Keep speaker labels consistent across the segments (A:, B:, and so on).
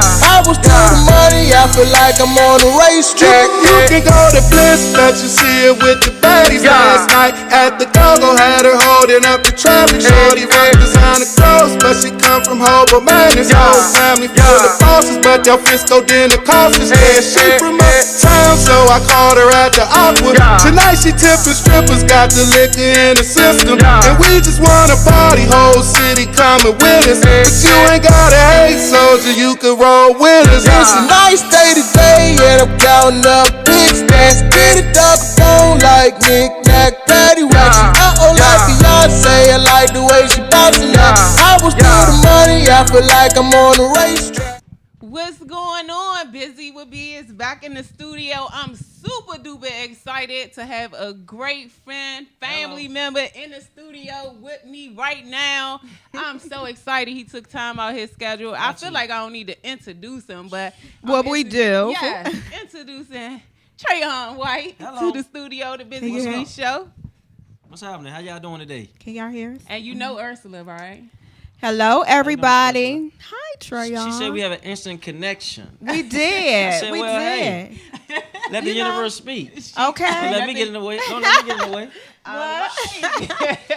A: I was to the money, I feel like I'm on a racetrack.
B: You can go to Bliss, bet you see it with the baddies. Last night at the go-go, had her holding up the traffic. Shorty rock designer clothes, but she come from Hobo Man. This whole family full of bosses, but your Frisco dinner costs us. Yeah, she from uptown, so I called her at the Aqua. Tonight she tipping strippers, got the liquor in the system, and we just wanna party, whole city coming with us. But you ain't gotta hate, soldier, you can roll with us.
A: It's a nice day today, and I'm counting up big stacks. Get it up phone like knick-knack, patty whack. She like Beyonce, I like the way she bouncing up. I was to the money, I feel like I'm on a racetrack.
C: What's going on? Buzy with B is back in the studio. I'm super duper excited to have a great friend, family member in the studio with me right now. I'm so excited he took time out his schedule. I feel like I don't need to introduce him, but
D: what we do.
C: Yeah, introducing Trayon White to the studio, the Buzy with Me show.
E: What's happening? How y'all doing today?
D: Can y'all hear us?
C: And you know Ursula, right?
D: Hello, everybody. Hi, Trayon.
E: She said we have an instant connection.
D: We did.
E: Said,
D: we
E: well,
D: did.
E: hey, let the universe speak.
D: Okay.
E: Let me get in the way. Don't let me get in the way.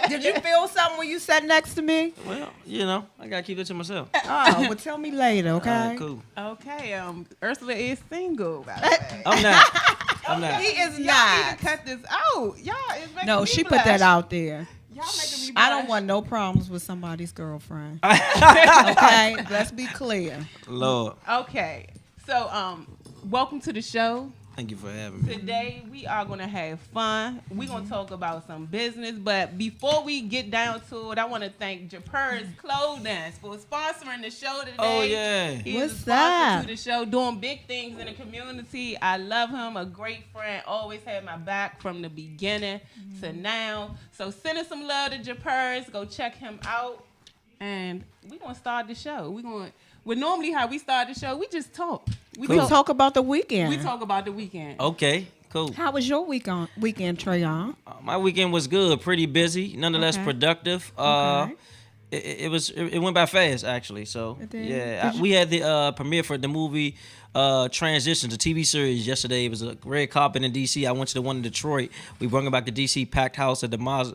D: Did you feel something when you sat next to me?
E: Well, you know, I gotta keep it to myself.
D: Oh, well, tell me later, okay?
E: All right, cool.
C: Okay, Ursula is single, by the way.
E: I'm not.
D: He is
C: Y'all
D: not.
C: need to cut this out. Y'all is making
D: No,
C: me
D: she
C: blush.
D: put that out there.
C: Y'all making me blush.
D: I don't want no problems with somebody's girlfriend. Okay, let's be clear.
E: Lord.
C: Okay, so welcome to the show.
E: Thank you for having me.
C: Today we are gonna have fun. We're gonna talk about some business, but before we get down to it, I want to thank Japur's Clothing for sponsoring the show today.
E: Oh yeah.
C: He's
D: What's
C: a sponsor
D: that?
C: to the show, doing big things in the community. I love him, a great friend, always had my back from the beginning to now. So send us some love to Japur's. Go check him out, and we're gonna start the show. Well, normally how we start the show, we just talk.
D: We talk about the weekend.
C: We talk about the weekend.
E: Okay. Cool.
D: How was your weekend, Trayon?
E: My weekend was good. Pretty busy. Nonetheless,
D: Okay.
E: productive.
D: Okay.
E: It went by fast actually. So
D: It did?
E: yeah, we had the premiere for the movie Transitions, a TV series yesterday. It was a red carpet in DC. I went to the one in Detroit. We brought it back to DC, packed house at the Mazda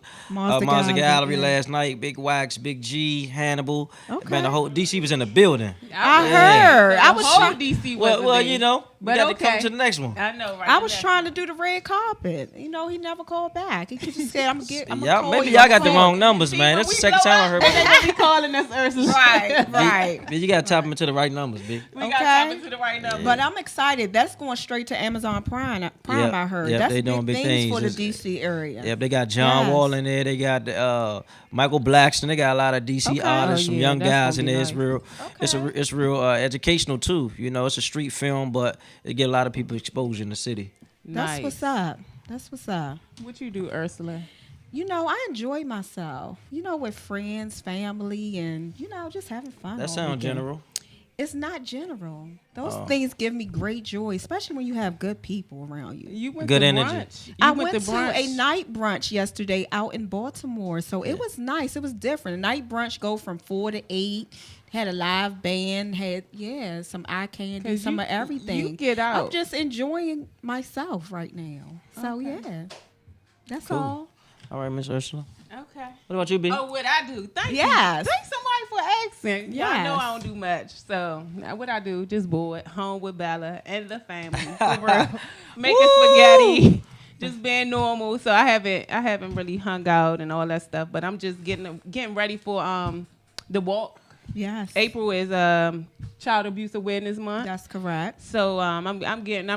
E: Gallery last night. Big Wax, Big G, Hannibal.
D: Okay.
E: Man, the whole DC was in the building.
D: I heard. I was
C: whole
D: trying.
C: DC was
E: Well, you know,
C: But
E: we got to
C: okay.
E: come to the next one.
C: I know, right?
D: I was trying to do the red carpet. You know, he never called back. He just said, "I'm
E: Y'all, maybe y'all got the wrong numbers, man. That's the second time I heard
C: And
E: about
C: then they be calling us Ursula.
D: Right.
E: it. You got to tap them into the right numbers, B.
C: We got to tap into the right number.
D: But I'm excited. That's going straight to Amazon Prime.
E: Yep,
D: I heard.
E: yep,
D: That's
E: they doing big things.
D: for the
E: It's-
D: DC area.
E: Yep, they got John
D: Yes.
E: Wall in there. They got Michael Blackston. They got a lot of DC
D: Okay.
E: artists, some young
C: that's
E: guys
C: gonna
E: in
C: be
E: there. It's
C: nice.
E: real. It's real educational too. You know, it's a street film, but it get a lot of people exposure in the city.
D: That's what's up. That's what's up.
C: What you do, Ursula?
D: You know, I enjoy myself. You know, with friends, family, and just having fun.
E: That
D: all
E: sounds
D: weekend.
E: general.
D: It's not general. Those things give me great joy, especially when you have good people around you.
C: You went
E: Good
C: to
E: energy.
C: brunch.
D: I went to a night brunch yesterday out in Baltimore, so it was nice. It was different. A night brunch go from 4 to 8. Had a live band. Had some eye candy,
C: 'Cause
D: some
C: you-
D: of everything.
C: you get out.
D: I'm just enjoying myself right now. So yeah, that's
E: Cool.
D: all.
E: All right, Miss Ursula.
C: Okay.
E: What about you, B?
C: Oh, what I do? Thank you.
D: Yes.
C: Thank somebody for asking. Y'all
D: Yes.
C: know I don't do much. So what I do, just bored, home with Bella and the family. For real. Making spaghetti. Just being normal. So I haven't really hung out and all that stuff. But I'm just getting ready for the walk.
D: Yes,
C: April is Child Abuse Awareness Month.
D: that's correct.
C: So I'm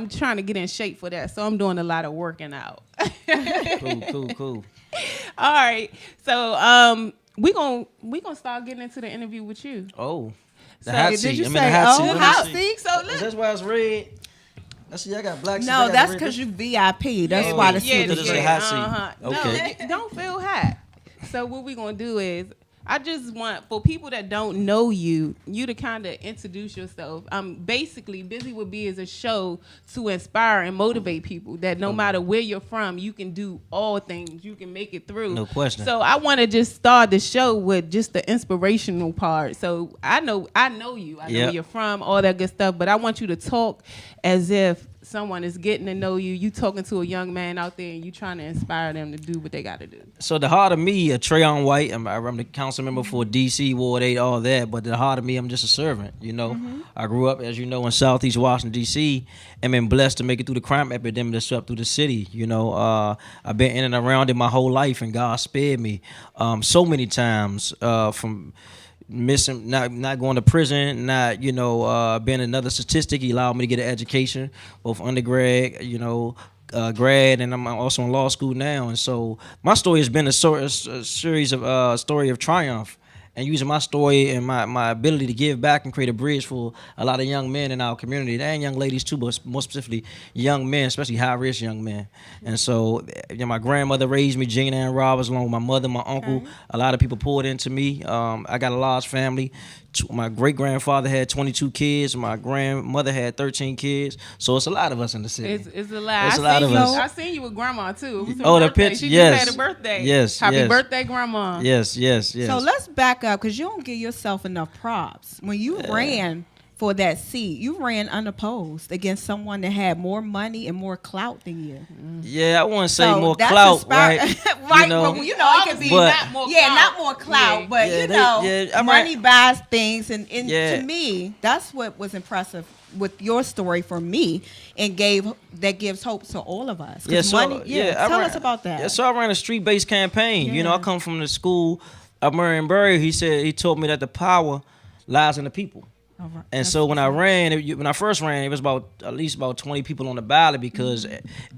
C: trying to get in shape for that. So I'm doing a lot of working out.
E: Cool.
C: All right. So we gonna start getting into the interview with you.
E: Oh, the
C: So,
E: hot
C: did
E: seat.
D: you
E: I'm in
D: say,
E: the hot seat.
D: oh,
E: Let me
D: hot
E: see.
D: seat?
C: So
E: Is
C: look.
E: that why it's red? I see. I got black seats. I
D: No,
E: got
D: that's
E: red.
D: because you VIP. That's
E: Oh,
D: why the
E: yeah,
D: seat
E: this
D: is
E: is a
D: red.
E: hot seat. Okay.
C: No, don't feel hot. So what we gonna do is I just want for people that don't know you to kind of introduce yourself. Basically, Busy with B is a show to inspire and motivate people that no matter where you're from, you can do all things. You can make it through.
E: No question.
C: So I want to just start the show with just the inspirational part. So I know you. I know where you're from, all that good stuff. But I want you to talk as if someone is getting to know you. You talking to a young man out there, and you trying to inspire them to do what they got to do.
E: So the heart of me, Trayon White, I'm the council member for DC, Ward 8, all that. But the heart of me, I'm just a servant, you know. I grew up, as you know, in Southeast Washington, D.C., and been blessed to make it through the crime epidemic that swept through the city. You know, I've been in and around it my whole life, and God spared me so many times from missing, not going to prison, not being another statistic. He allowed me to get an education, both undergrad, grad, and I'm also in law school now. And so my story has been a series of story of triumph, and using my story and my ability to give back and create a bridge for a lot of young men in our community, and young ladies too, but more specifically young men, especially high-risk young men. And so my grandmother raised me, Gina and Roberts, along with my mother, my uncle. A lot of people poured into me. I got a large family. My great-grandfather had 22 kids. My grandmother had 13 kids. So it's a lot of us in the city.
C: It's a lot.
E: It's a lot of us.
C: I seen you with grandma, too. It was
E: Oh, the
C: birthday.
E: picture?
C: She
E: Yes.
C: just had a birthday.
E: Yes,
C: Happy
E: yes.
C: birthday, grandma.
E: Yes.
D: So let's back up, because you don't give yourself enough props. When you ran for that seat, you ran unopposed against someone that had more money and more clout than you.
E: Yeah, I wouldn't say
D: So
E: more
D: that's
E: right?
D: right,
E: You know,
D: but it could be
E: but-
C: not more clout.
D: but
E: I'm
D: money buys things, and
E: Yeah.
D: to me, that's what was impressive with your story for me, and that gives hope to all of us. 'Cause
E: Yeah, so,
D: money,
E: I
D: tell
E: ran-
D: us about that.
E: Yeah, so I ran a street-based campaign. You know,
D: Yeah.
E: I come from the school of Marion Barry. He told me that the power lies in the people.
D: All right.
E: And so when I first ran, it was at least about 20 people on the ballot, because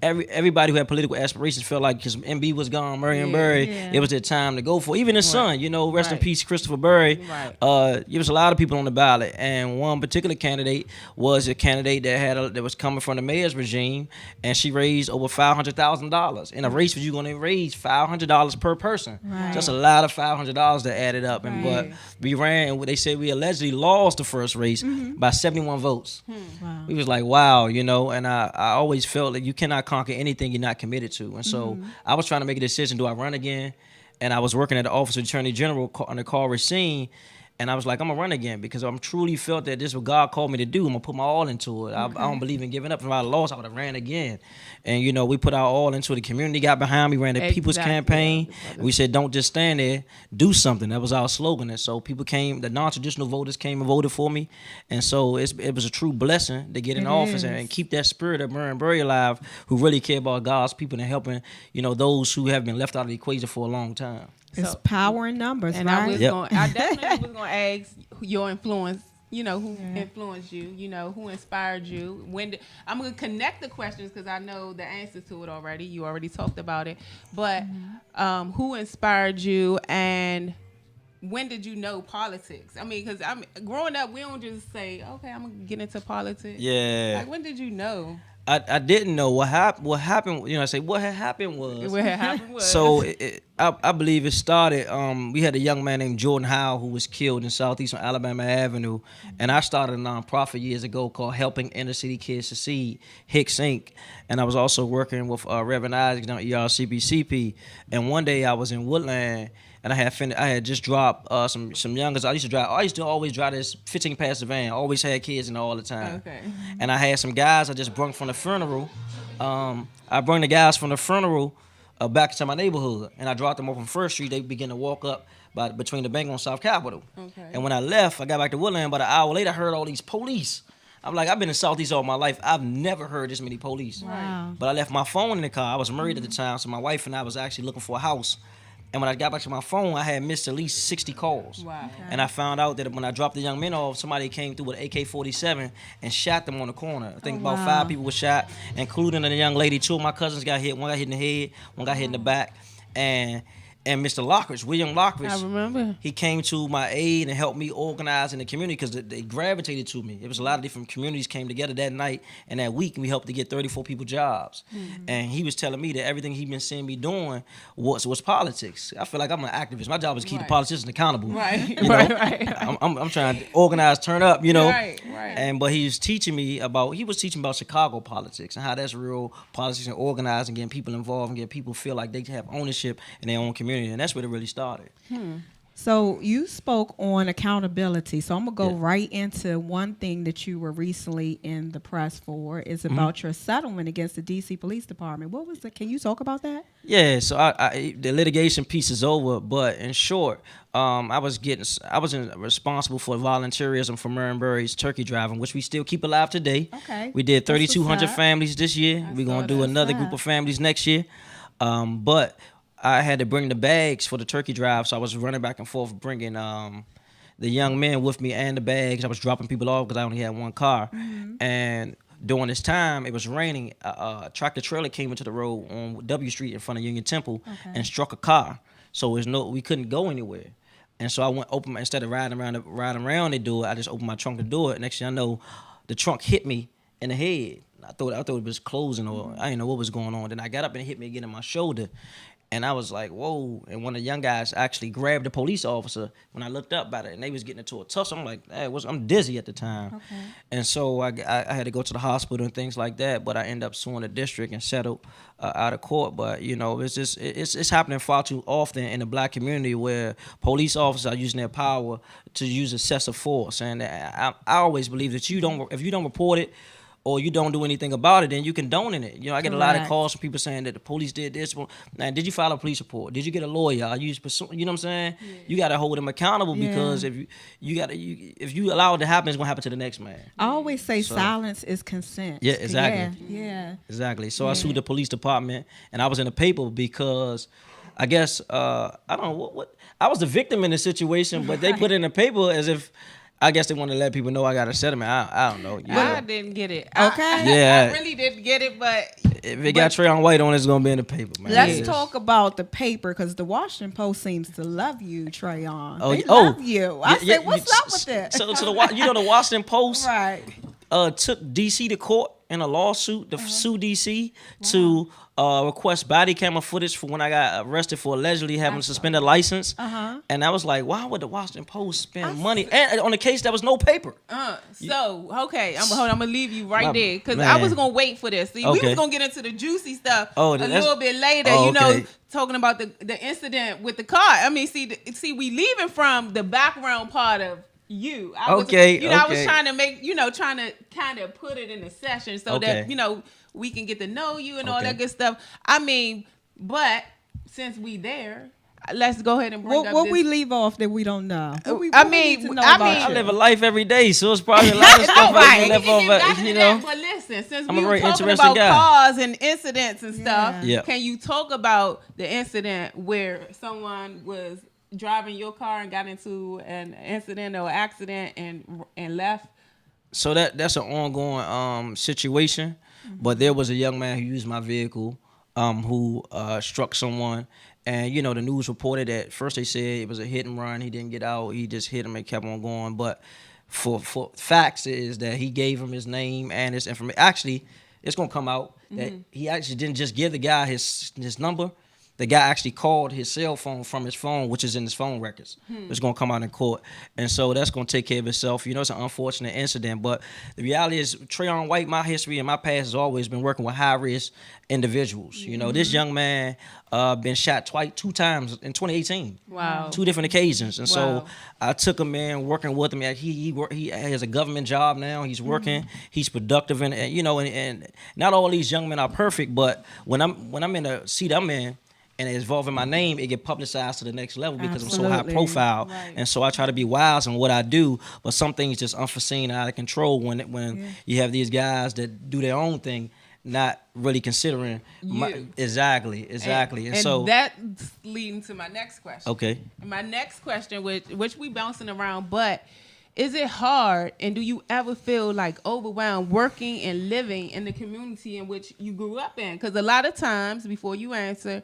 E: everybody who had political aspirations felt like, because MB was gone, Marion Barry, it was their time to go for. Even his son, rest in peace, Christopher Barry.
C: Right.
E: There was a lot of people on the ballot, and one particular candidate was a candidate that was coming from the mayor's regime, and she raised over $500,000 in a race where you're going to raise $500 per person.
D: Right.
E: Just a lot of $500 that added up, and but we ran, and they said we allegedly lost the first race by 71 votes.
D: Wow.
E: We was like, wow, and I always felt that you cannot conquer anything you're not committed to. And so I was trying to make a decision, do I run again? And I was working at the Office of the Attorney General under Carl Racine, and I was like, I'm gonna run again, because I'm truly felt that this is what God called me to do. I'm gonna put my all into it. I don't believe in giving up. If I lost, I would have ran again. And we put our all into it. The community got behind me, ran the People's Campaign. We said, don't just stand there, do something. That was our slogan. And so people came, the non-traditional voters came and voted for me. And so it was a true blessing to get in office and keep that spirit of Marion Barry alive, who really care about God's people and helping, those who have been left out of the equation for a long time.
D: It's power in numbers,
C: And
D: right?
C: I definitely was going to ask your influence, who influenced you, who inspired you. I'm going to connect the questions, because I know the answers to it already. You already talked about it. But who inspired you, and when did you know politics? I mean, because growing up, we don't just say, okay, I'm going to get into politics.
E: Yeah.
C: Like, when did you know?
E: I didn't know what happened. What happened? I say what had happened was.
C: What had happened was.
E: So I believe it started. We had a young man named Jordan Howell who was killed in Southeast on Alabama Avenue, and I started a nonprofit years ago called Helping Inner City Kids Succeed, Hicks Inc. And I was also working with Reverend Isaac down at ERCBCP. And one day I was in Woodland, and I had just dropped some youngers. I used to always drive this 15 passenger van. Always had kids in there all the time.
C: Okay.
E: And I had some guys I just brung from the funeral. I brung the guys from the funeral back to my neighborhood, and I dropped them off on First Street. They began to walk up between the bank on South Capitol.
C: Okay.
E: And when I left, I got back to Woodland. About an hour later, I heard all these police. I'm like, I've been in Southeast all my life. I've never heard this many police.
D: Wow.
E: But I left my phone in the car. I was married at the time, so my wife and I was actually looking for a house. And when I got back to my phone, I had missed at least 60 calls.
C: Wow. Okay.
E: And I found out that when I dropped the young men off, somebody came through with an AK-47 and shot them on the corner. I think about 5 people were shot, including a young lady. 2 of my cousins got hit. One got hit in the head, one got hit in the back. And And Mr. Lockridge, William Lockridge,
C: I remember.
E: he came to my aid and helped me organize in the community because they gravitated to me. It was a lot of different communities came together that night and that week, and we helped to get 34 people jobs. And he was telling me that everything he'd been seeing me doing was politics. I feel like I'm an activist. My job is to keep the politicians accountable.
C: Right,
E: You know?
C: right.
E: I'm trying to organize, turn up, you know.
C: Right.
E: But he was teaching me about Chicago politics and how that's real politics and organizing, getting people involved and getting people feel like they have ownership in their own community. And that's where it really started.
D: So you spoke on accountability. So I'm gonna go
E: Yeah.
D: right into one thing that you were recently in the press for is about your settlement against the DC Police Department. What was it? Can you talk about that?
E: Yeah, so the litigation piece is over, but in short, I was responsible for volunteerism for Marinbury's turkey driving, which we still keep alive today.
D: Okay.
E: We did
D: That's what's
E: 3,200
D: up.
E: families this year. We're gonna do another group of families next year. But I had to bring the bags for the turkey drive, so I was running back and forth bringing the young men with me and the bags. I was dropping people off because I only had one car. And during this time, it was raining. A tractor trailer came into the road on W Street in front of Union Temple and struck a car. So we couldn't go anywhere. And so I went instead of riding around to do it, I just opened my trunk to do it. Next thing I know, the trunk hit me in the head. I thought it was closing or I didn't know what was going on. Then I got up and it hit me again in my shoulder. And I was like, whoa. And one of the young guys actually grabbed the police officer when I looked up at it. And they was getting into a tussle. I'm like, hey, I'm dizzy at the time. Okay. And so I had to go to the hospital and things like that. But I ended up suing the district and settled out of court. But, you know, it's happening far too often in the black community where police officers are using their power to use excessive force. And I always believe that if you don't report it, or you don't do anything about it, then you condone it. You know, I get a lot of calls from people saying that the police did this. Well, now, did you file a police report? Did you get a lawyer? Are you know what I'm saying? Yeah. You got to hold them accountable because if you allow it to happen, it's gonna happen to the next man.
D: I always say silence is consent.
E: Yeah, exactly.
D: Yeah.
E: Exactly. So I sued the police department, and I was in the paper because I guess I don't know what I was the victim in the situation, but they put it in the paper as if. I guess they want to let people know I got a settlement. I don't know.
C: I didn't get it.
D: Okay.
C: I really didn't get it, but
E: if it got Trayon White on, it's gonna be in the paper, man.
D: Let's talk about the paper because the Washington Post seems to love you, Trayon. They love you. I said, what's up with that?
E: So the Washington Post
D: right.
E: Took DC to court in a lawsuit to sue DC to request body camera footage for when I got arrested for allegedly having a suspended license. And I was like, why would the Washington Post spend money and on a case that was no paper?
C: So okay, I'm gonna leave you right there because I was gonna wait for this. See, we was gonna get into the juicy stuff a little bit later. You know, talking about the incident with the car. I mean, see, we leaving from the background part of. I was trying to kind of put it in a session so that we can get to know you and all that good stuff. I mean, but since we there, let's go ahead and bring up
D: what
C: this.
D: we leave off that we don't know.
E: I live a life every day, so it's probably a lot of stuff I left off. You know,
C: but listen, since
E: I'm
C: we
E: a
C: were
E: very
C: talking
E: interesting
C: about
E: guy.
C: cars and incidents and stuff,
E: Yeah.
C: Can you talk about the incident where someone was driving your car and got into an incident or accident and left?
E: So that's an ongoing situation, but there was a young man who used my vehicle who struck someone, and the news reported that first they said it was a hit and run. He didn't get out. He just hit him and kept on going. But for facts is that he gave him his name and his information. Actually, it's gonna come out that he actually didn't just give the guy his number. The guy actually called his cell phone from his phone, which is in his phone records. It's going to come out in court. And so that's going to take care of itself. It's an unfortunate incident. But the reality is, Trayon White, my history and my past has always been working with high-risk individuals. This young man been shot two times in 2018.
C: Wow.
E: 2 different occasions. And so I took him in, working with him. He has a government job now. He's working. He's productive. And not all these young men are perfect, but when I'm in the seat I'm in, and it's involving my name, it get publicized to the next level because I'm so high profile. Right. And so I try to be wise in what I do, but some things just unforeseen, out of control when you have these guys that do their own thing, not really considering exactly. And so
C: that's leading to my next question.
E: Okay.
C: My next question, which we bouncing around, but is it hard, and do you ever feel like overwhelmed working and living in the community in which you grew up in? Because a lot of times, before you answer,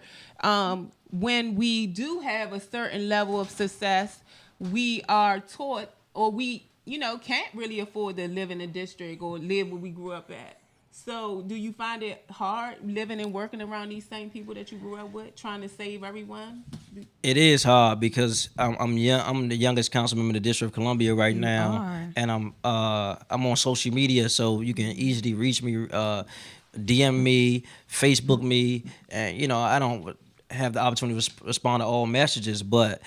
C: when we do have a certain level of success, we are taught, or we, can't really afford to live in a district or live where we grew up at. So do you find it hard living and working around these same people that you grew up with, trying to save everyone?
E: It is hard because I'm young. I'm the youngest council member in the District of Columbia right now, and I'm on social media, so you can easily reach me, DM me, Facebook me, and I don't have the opportunity to respond to all messages, but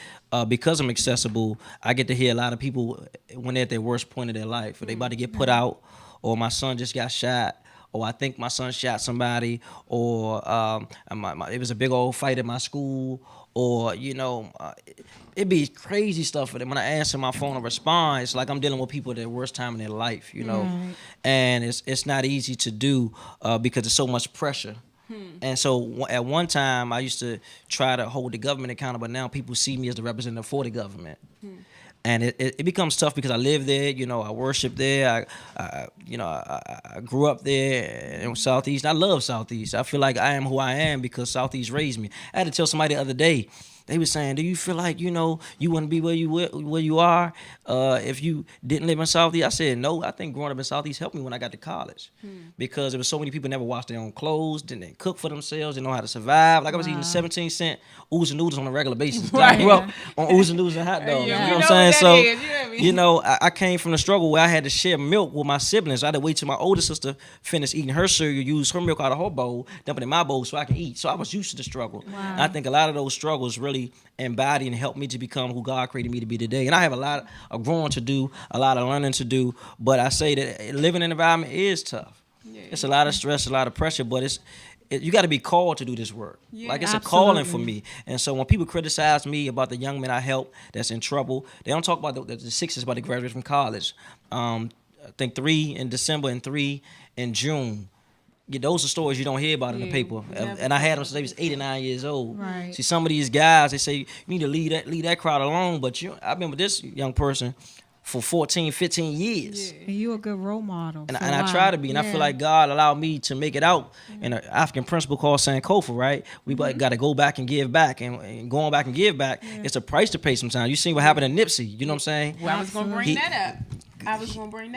E: because I'm accessible, I get to hear a lot of people when they're at their worst point of their life, or they about to get put out, or my son just got shot, or I think my son shot somebody, or it was a big old fight at my school, or it be crazy stuff for them. When I answer my phone and respond, it's like I'm dealing with people at their worst time in their life, and it's not easy to do because there's so much pressure. And so at one time I used to try to hold the government accountable, but now people see me as the representative for the government. And it becomes tough because I live there, I worship there. I grew up there in Southeast. I love Southeast. I feel like I am who I am because Southeast raised me. I had to tell somebody the other day. They were saying, "Do you feel like you wouldn't be where you are if you didn't live in Southeast?" I said, "No. I think growing up in Southeast helped me when I got to college because there was so many people never washed their own clothes, didn't cook for themselves, didn't know how to survive. Like I was eating 17-cent oodles and noodles on a regular basis. I grew up on oodles and noodles and hot dogs.
C: Yeah,
E: you know what I'm saying?
C: So
E: I came from the struggle where I had to share milk with my siblings. I had to wait till my older sister finished eating her cereal, use her milk out of her bowl, dump it in my bowl so I can eat. So I was used to the struggle. Wow. And I think a lot of those struggles really embody and help me to become who God created me to be today. And I have a lot of growing to do, a lot of learning to do. But I say that living in an environment is tough. Yeah. It's a lot of stress, a lot of pressure, but you got to be called to do this work. Yeah, like it's absolutely. A calling for me. And so when people criticize me about the young men I help that's in trouble, they don't talk about the sixes about to graduate from college. I think 3 in December and 3 in June. Yeah, those are stories you don't hear about in the paper. And I had them since they was 8 or 9 years old. Right. See, some of these guys, they say you need to leave that crowd alone. But I've been with this young person for 14, 15 years.
D: Yeah. And you a good role model.
E: And I try to be. And I feel like God allowed me to make it out in an African principle called Sankofa, right? We got to go back and give back. And going back and give back, it's a price to pay sometimes. You seen what happened to Nipsey. You know what I'm saying?
C: Well, I was going to bring that up.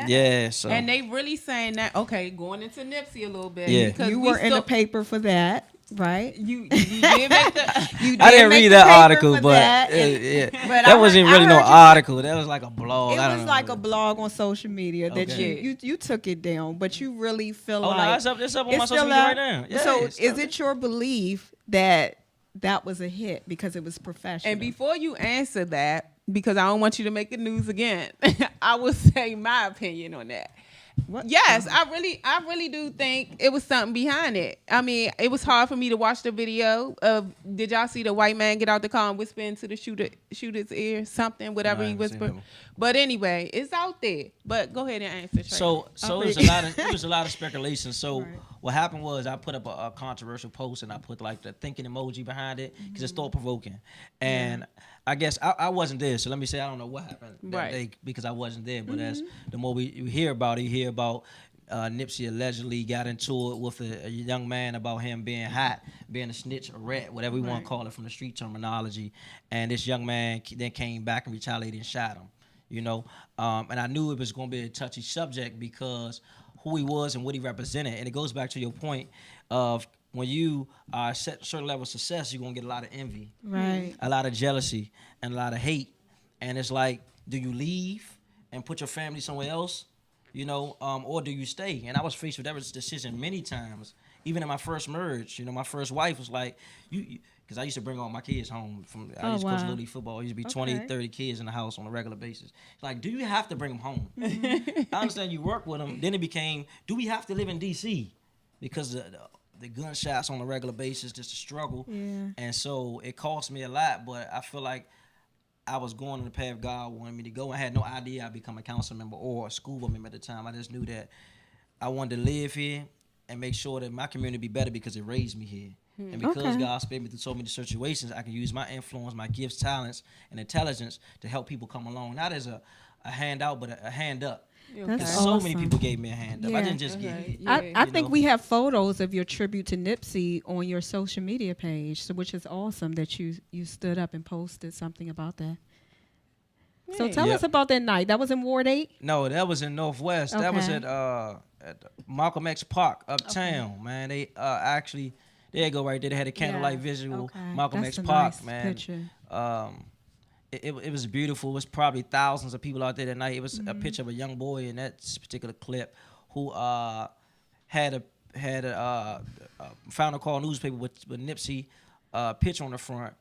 E: Yeah, so.
C: And they really saying that, okay, going into Nipsey a little bit.
E: Yeah.
C: Because
D: you were in the paper for that, right?
C: You did make the...
E: I didn't read that article, but that wasn't really no article. That was like a blog.
D: It was like a blog on social media that you took it down, but you really feel like...
E: No, it's up on my social media right now. Yeah,
D: so is it your belief that was a hit because it was professional?
C: And before you answer that, because I don't want you to make the news again, I will say my opinion on that. What? Yes, I really do think it was something behind it. I mean, it was hard for me to watch the video of, did y'all see the white man get out the car and whisper into the shooter's ear something, whatever he whispered? But anyway, it's out there. But go ahead and answer.
E: So it was a lot of speculation. So what happened was I put up a controversial post and I put like the thinking emoji behind it because it's thought provoking. And I guess I wasn't there, so let me say I don't know what happened that day because I wasn't there. But as the more we hear about it, you hear about Nipsey allegedly got into it with a young man about him being hot, being a snitch, a rat, whatever we want to call it from the street terminology. And this young man then came back and retaliated and shot him. And I knew it was going to be a touchy subject because who he was and what he represented. And it goes back to your point of when you are at a certain level of success, you're going to get a lot of envy, a lot of jealousy, and a lot of hate. And it's like, do you leave and put your family somewhere else, or do you stay? And I was faced with that decision many times. Even in my first marriage, my first wife was like, because I used to bring all my kids home. I used to coach Little League football. There used to be 20, 30 kids in the house on a regular basis. Like, do you have to bring them home? I understand you work with them. Then it became, do we have to live in D.C.? Because the gunshots on a regular basis, just a struggle. Yeah. And so it cost me a lot, but I feel like I was going in the path God wanted me to go. I had no idea I'd become a council member or a school board member at the time. I just knew that I wanted to live here and make sure that my community be better because it raised me here. And because God spared me through so many situations, I can use my influence, my gifts, talents, and intelligence to help people come along. Not as a a handout, but a hand up.
D: That's
E: Because
D: awesome.
E: so many people gave me a hand up. I
D: Yeah.
E: didn't just get it.
D: I
E: You
D: think
E: know?
D: we have photos of your tribute to Nipsey on your social media page, so which is awesome that you stood up and posted something about that. So tell
E: Yep.
D: us about that night. That was in Ward 8?
E: No, that was in Northwest. That was
D: Okay.
E: at Malcolm X Park uptown, man. They actually there you go right there. They had a candlelight visual.
D: Okay.
E: Malcolm
D: That's
E: X
D: a
E: Park,
D: nice
E: man.
D: picture.
E: It was beautiful. It was probably thousands of people out there that night. It was a picture of a young boy in that particular clip who had a found a call newspaper with Nipsey picture on the front.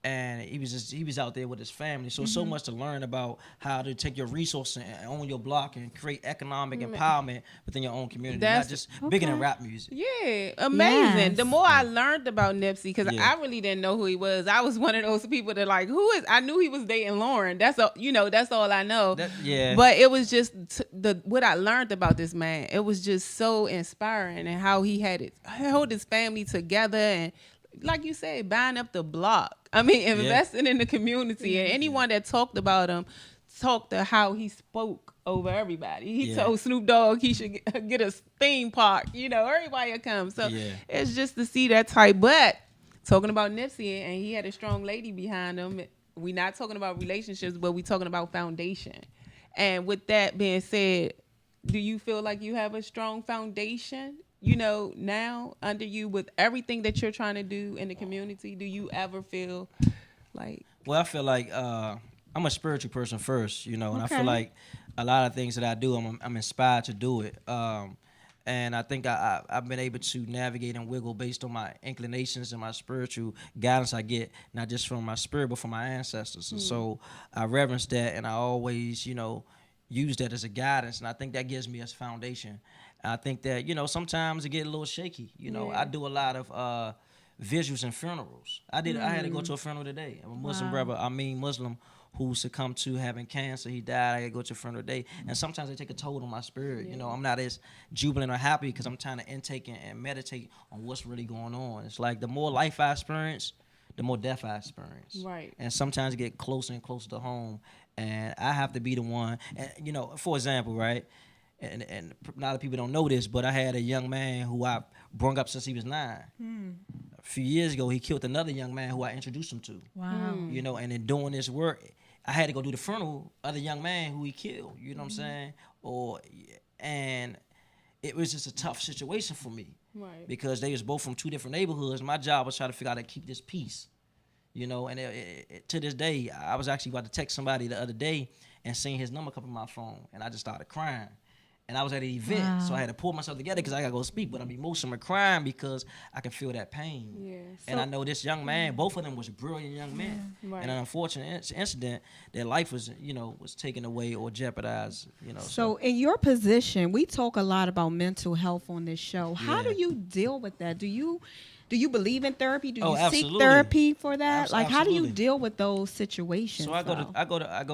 E: And he was out there with his family. So so much to learn about how to take your resources and own your block and create economic empowerment within your own community, not just bigger than rap music.
C: Yeah, amazing.
D: Yes.
C: The more I learned about Nipsey, because
E: Yeah.
C: I really didn't know who he was. I was one of those people that like, who is? I knew he was dating Lauren. That's all. That's all I know.
E: Yeah.
C: But it was just what I learned about this man. It was just so inspiring, and how he held his family together, and like you said, buying up the block. I mean, investing in the community, and anyone that talked about him talked to how he spoke over everybody. He told Snoop Dogg he should get a theme park. Everybody would come. So it's just to see that type. But talking about Nipsey, and he had a strong lady behind him. We're not talking about relationships, but we're talking about foundation. And with that being said, do you feel like you have a strong foundation? Now under you with everything that you're trying to do in the community, do you ever feel like?
E: Well, I feel like I'm a spiritual person first, and I feel like a lot of things that I do, I'm inspired to do it. And I think I've been able to navigate and wiggle based on my inclinations and my spiritual guidance I get, not just from my spirit, but from my ancestors. And so I reverence that, and I always, use that as a guidance. And I think that gives me a foundation. I think that, sometimes it get a little shaky. I do a lot of visuals and funerals. I had to go to a funeral today. I'm a Muslim brother, Muslim, who succumbed to having cancer. He died. I had to go to a funeral today. And sometimes they take a toll on my spirit. I'm not as jubilant or happy because I'm trying to intake and meditate on what's really going on. It's like the more life I experience, the more death I experience.
C: Right.
E: And sometimes it get closer and closer to home. And I have to be the one. And, for example, right? And a lot of people don't know this, but I had a young man who I brought up since he was 9. A few years ago, he killed another young man who I introduced him to.
D: Wow.
E: And in doing this work, I had to go do the funeral of the young man who he killed. You know what I'm saying? And it was just a tough situation for me.
C: Right.
E: Because they was both from 2 different neighborhoods. My job was trying to figure out how to keep this peace. And to this day, I was actually about to text somebody the other day and seeing his number come up on my phone, and I just started crying. And I was at an event, so I had to pull myself together because I got to go speak. But I'm emotional crying because I can feel that pain.
C: Yeah.
E: And I know this young man, both of them was brilliant young men.
C: Right.
E: And an unfortunate incident, their life was, was taken away or jeopardized,
D: So in your position, we talk a lot about mental health on this show. How
E: Yeah.
D: do you deal with that? Do you believe in therapy? Do you seek
E: absolutely.
D: therapy for that? Like, how do you
E: Absolutely.
D: deal with those situations?
E: So I go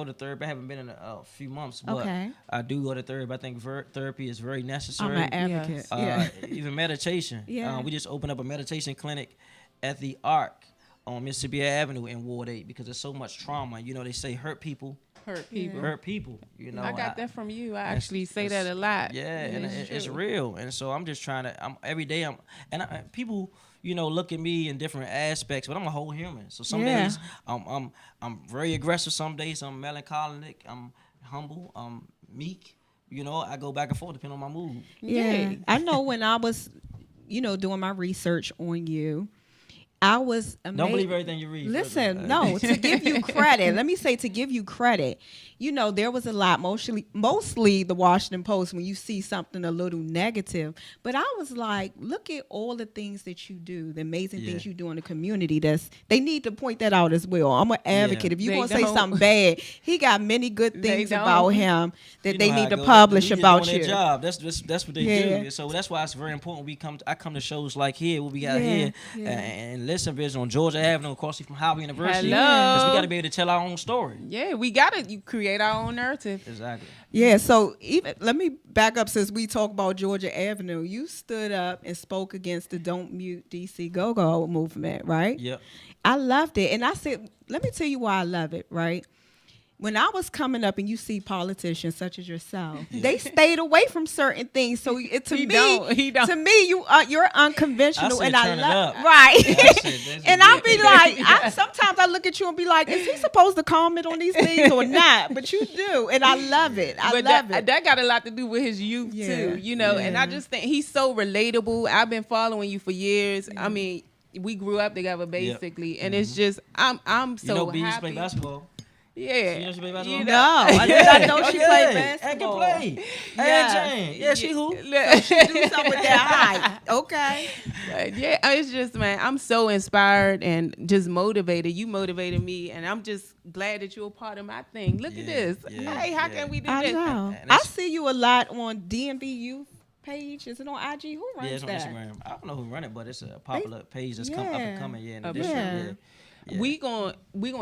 E: to therapy. I haven't been in a few months, but
D: Okay.
E: I do go to therapy. I think therapy is very
D: I'm
E: necessary.
D: an advocate.
E: Uh, even meditation.
D: Yeah.
E: We just opened up a meditation clinic at the Arc on Mississippi Avenue in Ward 8 because there's so much trauma. They say hurt people.
C: Hurt people.
E: Hurt people.
C: I got that from you. I
E: It's-
C: actually say that a lot.
E: Yeah, and it's
C: true.
E: real. And so I'm just trying to. Every day people, look at me in different aspects, but I'm a whole human. So some
D: Yeah.
E: days I'm very aggressive. Some days I'm melancholic. I'm humble. I'm meek. I go back and forth depending on my mood.
D: Yeah. I know when I was, doing my research on you, I was amazed.
E: Don't believe everything you read.
D: Listen, no, to give you credit, let me say to give you credit, there was a lot, mostly the Washington Post, when you see something a little negative. But I was like, look at all the things that you do, the amazing things you do in the community. They need to point that out as well. I'm an advocate. If you're
C: They
D: going to say
C: don't.
D: something bad, he got many good things
C: don't.
D: about him that they
E: how
D: need
E: it
D: to
E: goes.
D: publish
E: The media
D: about
E: doing
D: you.
E: their job. That's what they
D: Yeah.
E: do. So that's why it's very important. I come to shows like here, what we got
D: Yeah,
E: here,
D: yeah.
E: and listen, vision on Georgia Avenue, across from Howard University.
C: Hello.
E: Because we got to be able to tell our own story.
C: Yeah, we gotta create our own narrative.
E: Exactly.
D: Yeah, so even let me back up since we talk about Georgia Avenue. You stood up and spoke against the Don't Mute DC Go-Go movement, right?
E: Yep.
D: I loved it. And I said, let me tell you why I love it, right? when I was coming up and you see politicians such as yourself, they stayed away from certain things. So
C: He don't.
D: to me, you're unconventional,
E: I said
D: and I
E: turn it
D: love
E: up.
D: right.
E: That's
D: And I be like, sometimes I look at you and be like, is he supposed to comment on these things or not? But you do, and I love it. I love it.
C: That got a lot to do with his youth too, you know. And I just think he's so relatable. I've been following you for years. I mean, we grew up together basically, and it's just I'm so
E: You know, B used to
C: happy.
E: play basketball.
C: Yeah.
E: She used to play basketball?
C: You
D: No,
C: know.
D: I did not know she
E: Okay.
D: played
E: And
D: basketball.
E: can play.
D: Yes.
E: Jane. Yeah, she who?
D: She do something with that height. Okay.
C: But yeah, it's just, man, I'm so inspired and just motivated. You motivated me, and I'm just glad that you're a part of my thing. Look at this. Hey, how can we do
D: I
C: this?
D: know.
E: And
D: I
E: it's-
D: see you a lot on DMV Youth page. Is it on IG? Who runs
E: Yeah, it's on
D: that?
E: Instagram. I don't know who run it, but it's a popular page that's come up and coming. Yeah, in the
C: Up
E: district.
D: and
E: Yeah.
C: We gonna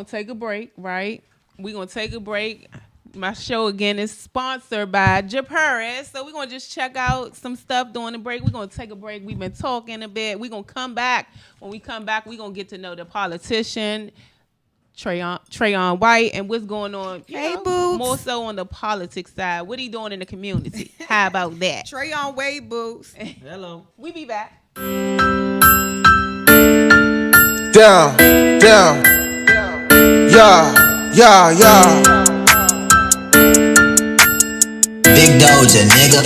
C: take a break, right? We gonna take a break. My show again is sponsored by Japaris, so we're gonna just check out some stuff during the break. We're gonna take a break. We've been talking a bit. We're gonna come back. When we come back, we're gonna get to know the politician, Trayon White, and what's going on.
D: Hey, Boots.
C: More so on the politics side. What he doing in the community? How about that?
D: Trayon Wade Boots.
E: Hello.
C: We be back.
A: Down, down, yeah.
F: Big Doja, nigga.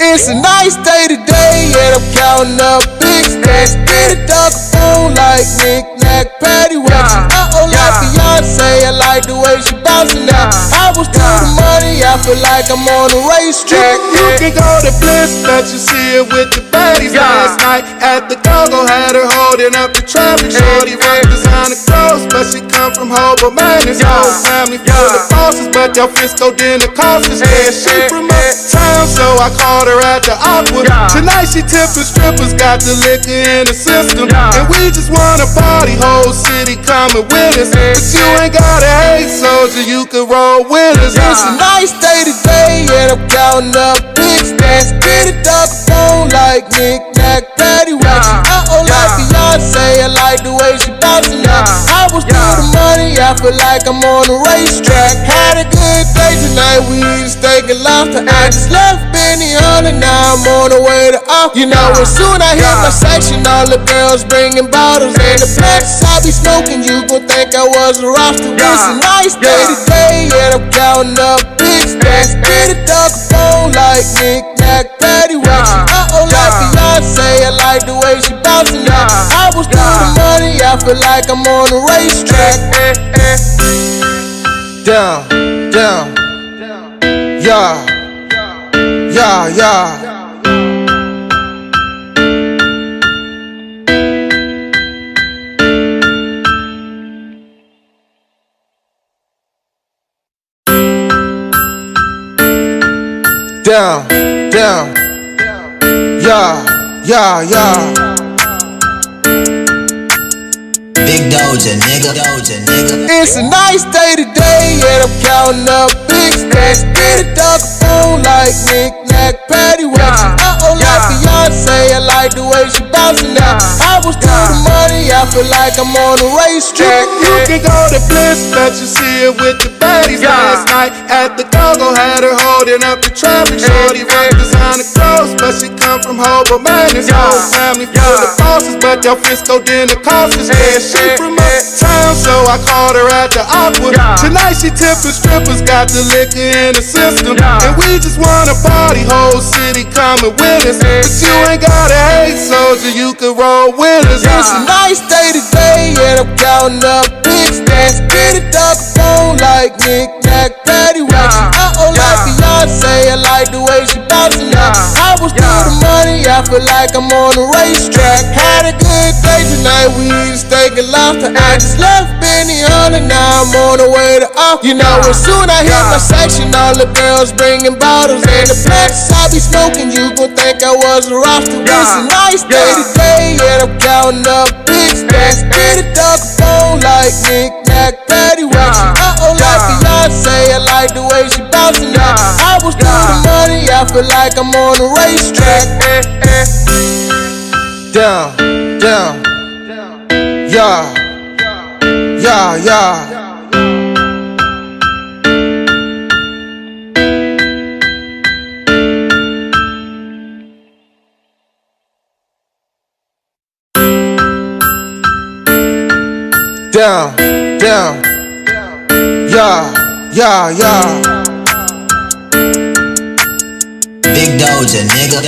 A: It's a nice day today, and I'm counting up big stacks. Get a duck phone like knick-knack, paddywhack. Like Beyonce, I like the way she bouncing out. I was to the money, I feel like I'm on a racetrack.
B: You can go to Bliss, bet you see it with the baddies. Last night at the go-go, had her holding up the traffic. Shorty rock designer clothes, but she come from Hobo Man. His whole family full of bosses, but y'all Frisco dinner cost us. Yeah, she from uptown, so I called her at the Aqua. Tonight she tipping strippers, got the liquor in the system, and we just wanna party. Whole city coming with us, but you ain't gotta hate, soldier. You can roll with us.
A: It's a nice day today, and I'm counting up big stacks. Get a duck phone like knick-knack, paddywhack. Like Beyonce, I like the way she bouncing out. I was to the money, I feel like I'm on a racetrack. Had a good day tonight, we eat steak and lobster. I just left Benny on and now I'm on the way to off. You know, as soon I hit my section, all the girls bringing bottles. And the plants I be smoking, you gon' think I was a roster. It's a nice day today, and I'm counting up big stacks. Get a duck phone like knick-knack, paddywhack. Like Beyonce, I like the way she bouncing out. I was to the money, I feel like I'm on a racetrack. Down, yeah. Down, yeah.
F: Big Doja, nigga.
A: It's a nice day today, and I'm counting up big stacks. Get a duck phone like knick-knack, paddywhack. Like Beyonce, I like the way she bouncing out. I was to the money, I feel like I'm on a racetrack.
B: You can go to Bliss, bet you see it with the baddies. Last night at the go-go, had her holding up the traffic. Shorty rock designer clothes, but she come from Hobo Man. His whole family full of bosses, but y'all Frisco dinner cost us. Yeah, she from uptown, so I called her at the Aqua. Tonight she tipping strippers, got the liquor in the system, and we just wanna party. Whole city coming with us, but you ain't gotta hate, soldier. You can roll with us.
A: It's a nice day today, and I'm counting up big stacks. Get a duck phone like knick-knack, paddywhack. Like Beyonce, I like the way she bouncing out. I was to the money, I feel like I'm on a racetrack. Had a good day tonight, we eat steak and lobster. I just left Benny on and now I'm on the way to off. You know, as soon I hit my section, all the girls bringing bottles. And the plants I be smoking, you gon' think I was a roster. It's a nice day today, and I'm counting up big stacks. Get a duck phone like knick-knack, paddywhack. Like Beyonce, I like the way she bouncing out. I was to the money, I feel like I'm on a racetrack. Down, yeah. Down, down. Yeah.
F: Big Doja, nigga.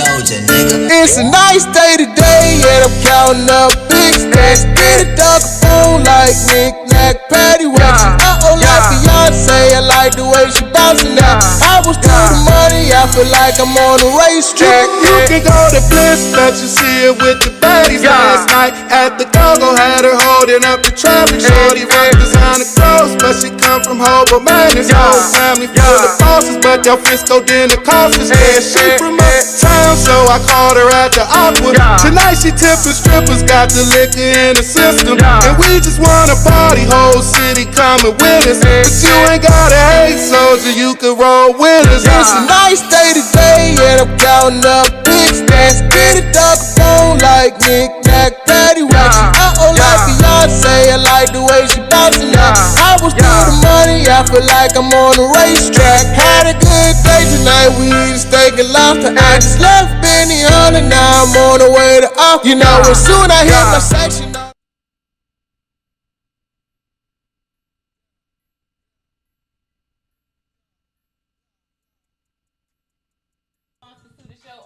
A: It's a nice day today, and I'm counting up big stacks. Get a dog phone like knick-knack, paddywhack. Like Beyonce, I like the way she bouncing now. I was to the money, I feel like I'm on a racetrack.
B: You can go to Bliss, bet you see it with the baddies. Last night at the go-go, had her holding up the traffic. Shorty rock designer clothes, but she come from Hobo Madness. Whole family full of bosses, but your Frisco dinner cost us. Yeah, she from uptown, so I called her at the Aqua. Tonight she tipping strippers, got the liquor in the system. And we just wanna party, whole city coming with us. But you ain't gotta hate, soldier, you can roll with us.
A: It's a nice day today, and I'm counting up big stacks. Get a dog phone like knick-knack, paddywhack. Like Beyonce, I like the way she bouncing now. I was to the money, I feel like I'm on a racetrack. Had a good day tonight, we eat steak and lobster. I just left Benny Hunter, now I'm on the way to off. You know, as soon I hit my section.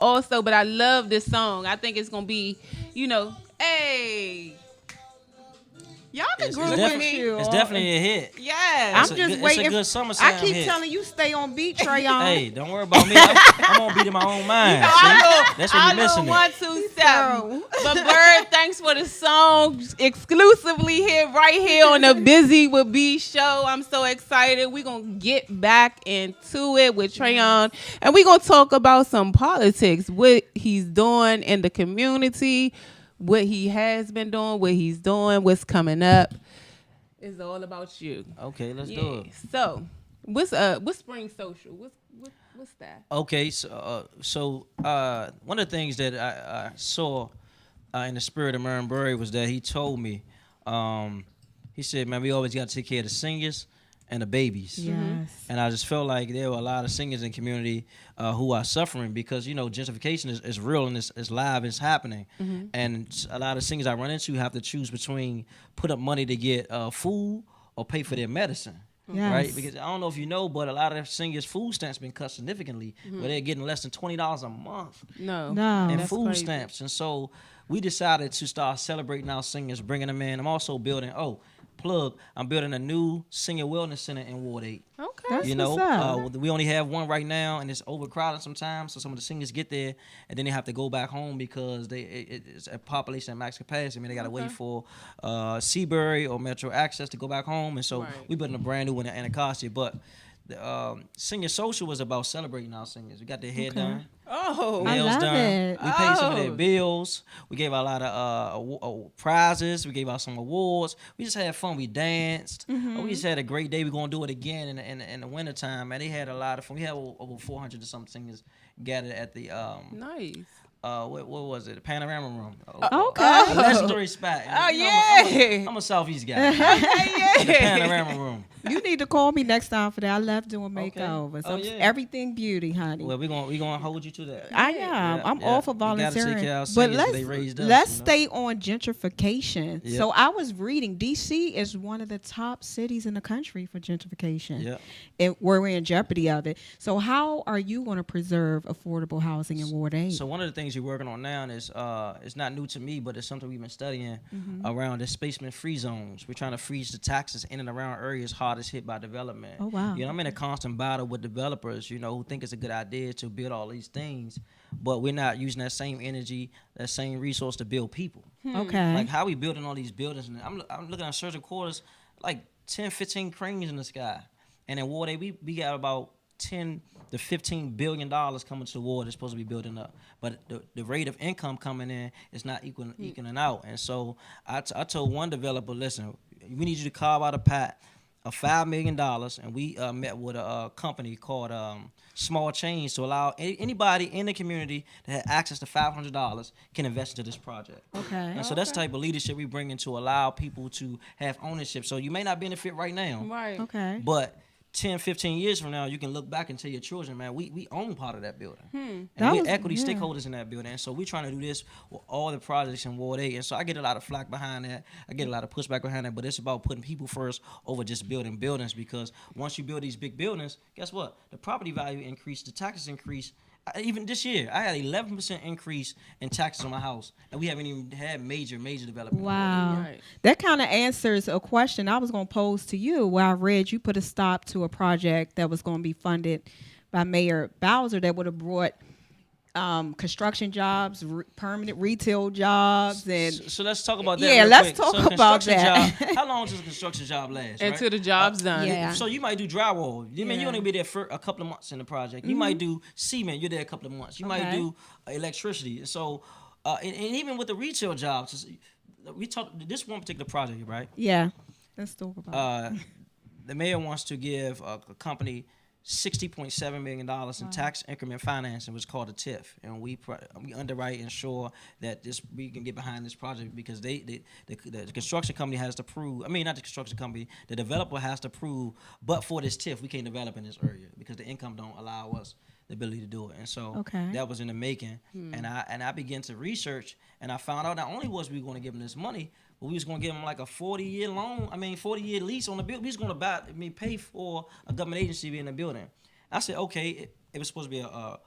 C: Also, but I love this song. I think it's gonna be, hey, y'all can groove with me.
E: It's definitely a hit.
C: Yeah,
D: I'm just waiting.
E: It's a good SummerSlam
D: I keep
E: hit.
D: telling you, stay on beat, Trayon.
E: Hey, don't worry about me. I'm gonna beat in my own mind. That's what you're missing.
C: 1, 2, 7. But Bird, thanks for the song exclusively here, right here on the Buzy with B show. I'm so excited. We're gonna get back into it with Trayon, and we're gonna talk about some politics, what he's doing in the community, what he has been doing, what he's doing, what's coming up. It's all about you.
E: Okay, let's do it.
C: So, what's Spring Social? What's that?
E: Okay, so one of the things that I saw in the spirit of Merrin Burry was that he told me, he said, man, we always got to take care of the singers and the babies.
D: Yes.
E: And I just felt like there were a lot of singers in the community who are suffering because, gentrification is real and it's live, it's happening. And a lot of singers I run into have to choose between put up money to get food or pay for their medicine.
D: Yes.
E: Right? Because I don't know if you know, but a lot of singers' food stamps been cut significantly where they're getting less than $20 a month
C: No.
E: in
C: That's
E: food
C: crazy.
E: stamps. And so we decided to start celebrating our singers, bringing them in. I'm also building, I'm building a new senior wellness center in Ward 8.
C: Okay.
D: That's what's up.
E: We only have one right now, and it's overcrowded sometimes. So some of the singers get there, and then they have to go back home because it's a population at max capacity. I mean, they got to wait for Seabury or Metro Access to go back home, and so we building a brand new one in Anacostia. But the senior social was about celebrating our singers. We got their hair done.
C: Oh,
D: I
E: Nails
D: love
E: done.
D: it.
E: We paid some of their bills. We gave out a lot of prizes. We gave out some awards. We just had fun. We danced. We just had a great day. We're going to do it again in the wintertime. Man, they had a lot of fun. We had over 400 or something singers gathered at the
C: nice.
E: what was it? The Panorama Room.
D: Okay.
E: A legendary spot.
C: Oh, yeah.
E: I'm a Southeast guy. The Panorama Room.
D: You need to call me next time for that. I love doing
E: Okay.
D: makeovers.
E: Oh, yeah.
D: Everything beauty, honey.
E: Well, we gonna hold you to that.
D: I am. I'm all for
E: We gotta take
D: volunteering.
E: care of our
D: But
E: singers 'cause they raised us,
D: let's
E: you know?
D: stay on gentrification.
E: Yep.
D: So I was reading DC is one of the top cities in the country for gentrification.
E: Yep.
D: And we're in jeopardy of it. So how are you going to preserve affordable housing in Ward 8?
E: So one of the things you're working on now is it's not new to me, but it's something we've been studying around the displacement free zones. We're trying to freeze the taxes in and around areas hardest hit by development.
D: Oh, wow.
E: I'm in a constant battle with developers, who think it's a good idea to build all these things, but we're not using that same energy, that same resource to build people.
D: Okay.
E: Like how we building all these buildings, and I'm looking at surgical quarters, like 10, 15 cranes in the sky, and in Ward 8 we got about 10 to $15 billion coming to the ward that's supposed to be building up, but the rate of income coming in is not equaling out. And so I told one developer, listen, we need you to carve out a pot of $5 million, and we met with a company called Small Change to allow anybody in the community that had access to $500 can invest into this project.
D: Okay.
E: And so that's the type of leadership we bring in to allow people to have ownership. So you may not benefit right now,
C: Right.
D: Okay.
E: but 10, 15 years from now, you can look back and tell your children, man, we own part of that building. And
D: That
E: we're
D: was-
E: equity
D: yeah.
E: stakeholders in that building. And so we're trying to do this with all the projects in Ward 8. And so I get a lot of flack behind that. I get a lot of pushback behind that. But it's about putting people first over just building buildings, because once you build these big buildings, guess what? The property value increase, the taxes increase. Even this year, I had 11% increase in taxes on my house, and we haven't even had major development.
D: Wow.
C: Right.
D: That kind of answers a question I was going to pose to you, where I read you put a stop to a project that was going to be funded by Mayor Bowser that would have brought construction jobs, permanent retail jobs, and
E: So let's talk about that.
D: Yeah,
E: real
D: let's
E: quick.
D: talk
E: So
D: about
E: construction
D: that.
E: Job, how long does a construction job last?
C: Until
E: right?
C: the job's done.
D: yeah.
E: So you might do drywall. You mean you
C: Yeah.
E: only be there for a couple of months in the project. You might do cement. You're there a couple of months. You might
D: Okay.
E: do electricity. So and even with the retail jobs, we talk this one particular project, right?
D: yeah. Let's talk about it.
E: The mayor wants to give a company $60.7 million in tax increment financing, which is called a TIF, and we underwrite and ensure that we can get behind this project, because the construction company has to prove. I mean, not the construction company, the developer has to prove. But for this TIF, we can't develop in this area because the income don't allow us the ability to do it. And so
D: Okay.
E: that was in the making. And I began to research, and I found out not only was we going to give them this money, but we was going to give them like a 40-year loan. 40-year lease on the building. We was going to pay for a government agency to be in the building. I said, okay, it was supposed to be a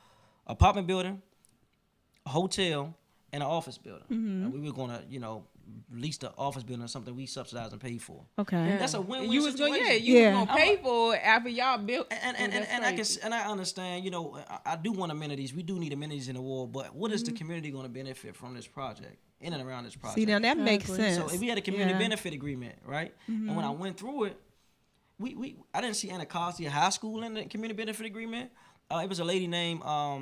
E: apartment building, a hotel, and an office building. And we were going to, lease the office building or something we subsidize and pay for.
D: Okay.
E: That's a win-win
C: You was
E: situation.
C: gonna, you
D: Yeah.
C: was gonna pay for it after y'all built.
E: And I understand, I do want amenities. We do need amenities in the ward, but what is the community going to benefit from this project, in and around this project?
D: See, now that makes
C: Exactly.
D: sense.
E: So if we had a community
D: Yeah.
E: benefit agreement, right? And when I went through it, I didn't see Anacostia High School in the community benefit agreement. It was a lady named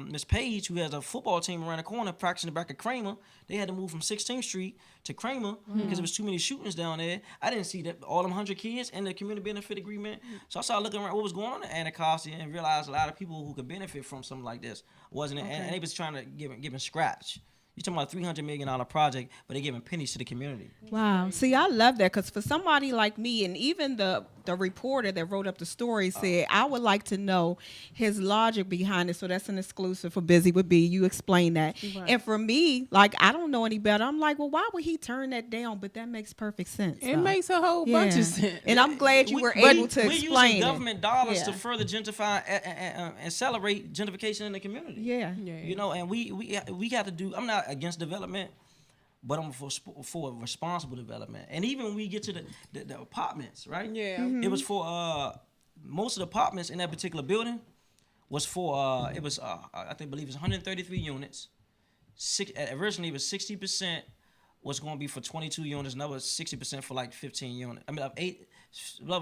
E: Miss Page, who has a football team around the corner practicing the back of Kramer. They had to move from 16th Street to Kramer because there was too many shootings down there. I didn't see that all them 100 kids in the community benefit agreement. So I started looking around what was going on in Anacostia and realized a lot of people who could benefit from something like this wasn't it, and they was trying to give scratch. You're talking about a $300 million project, but they're giving pennies to the community.
D: Wow. See, I love that, because for somebody like me, and even the reporter that wrote up the story said, I would like to know his logic behind it. So that's an exclusive for Buzy with B. You explain that.
C: Right.
D: And for me, like, I don't know any better. I'm like, well, why would he turn that down? But that makes perfect sense.
C: It
D: though.
C: makes a whole bunch of sense.
D: And I'm glad you were able to
E: We're
D: explain
E: using
D: it.
E: government dollars
D: Yeah.
E: to further gentrify and accelerate gentrification in the community.
D: Yeah.
C: Yeah.
E: And we got to do. I'm not against development, but I'm for responsible development. And even when we get to the apartments, right?
C: Yeah.
D: Mm-hmm.
E: It was for most of the apartments in that particular building was for I believe it was 133 units. Originally it was 60% was going to be for 22 units, and that was 60% for like 15 units. I mean,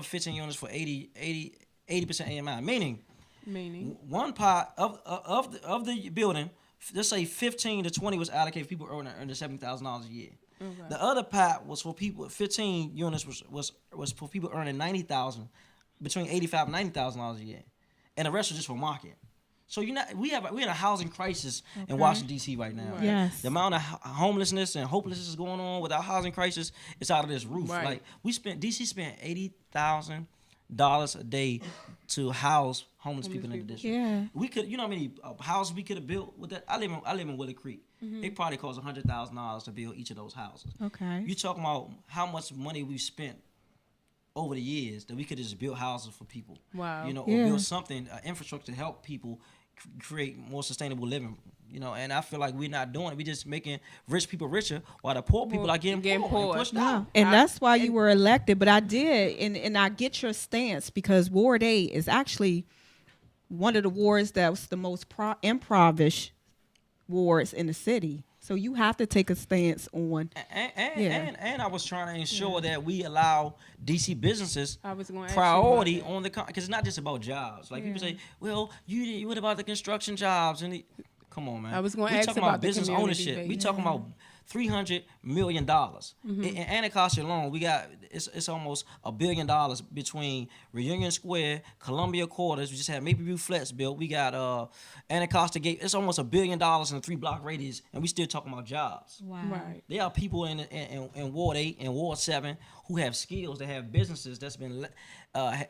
E: 15 units for 80% AMI, meaning one part of the building, let's say 15 to 20 was allocated for people earning $70,000 a year.
C: Okay.
E: The other part was for people. 15 units was for people earning between $85,000 and $90,000 a year, and the rest was just for market. So we're in a housing crisis in Washington D.C. right now.
C: Right.
D: Yes.
E: The amount of homelessness and hopelessness going on with our housing crisis, it's out of this roof.
C: Right.
E: Like DC spent $80,000 a day to house homeless people in the district.
D: Yeah.
E: We could, how many houses we could have built with that? I live in Willow Creek. It probably cost $100,000 to build each of those houses.
D: Okay.
E: You talking about how much money we spent over the years that we could just build houses for people.
C: Wow.
E: Or
D: Yeah.
E: build something, infrastructure to help people create more sustainable living. And I feel like we're not doing it. We're just making rich people richer while the poor people are getting poor and pushed
D: No,
E: out.
D: and that's why you were elected. But I did, and I get your stance, because Ward 8 is actually one of the wards that was the most impoverished wards in the city. So you have to take a stance on.
E: And I was trying to ensure that we allow DC businesses
C: I was gonna ask you
E: priority
C: about
E: on because it's not just about jobs. Like people say, well, what about the construction jobs? Come on, man.
C: I was gonna
E: We
C: ask
E: talking
C: about the
E: business
C: community
E: ownership.
C: base.
E: We talking about $300 million. In Anacostia alone, we got it's almost $1 billion between Reunion Square, Columbia Quarters. We just had Maple View Flats built. We got Anacostia Gate. It's almost $1 billion in a 3-block radius, and we still talking about jobs.
D: Wow.
C: Right.
E: There are people in Ward 8 and Ward 7 who have skills, that have businesses that's been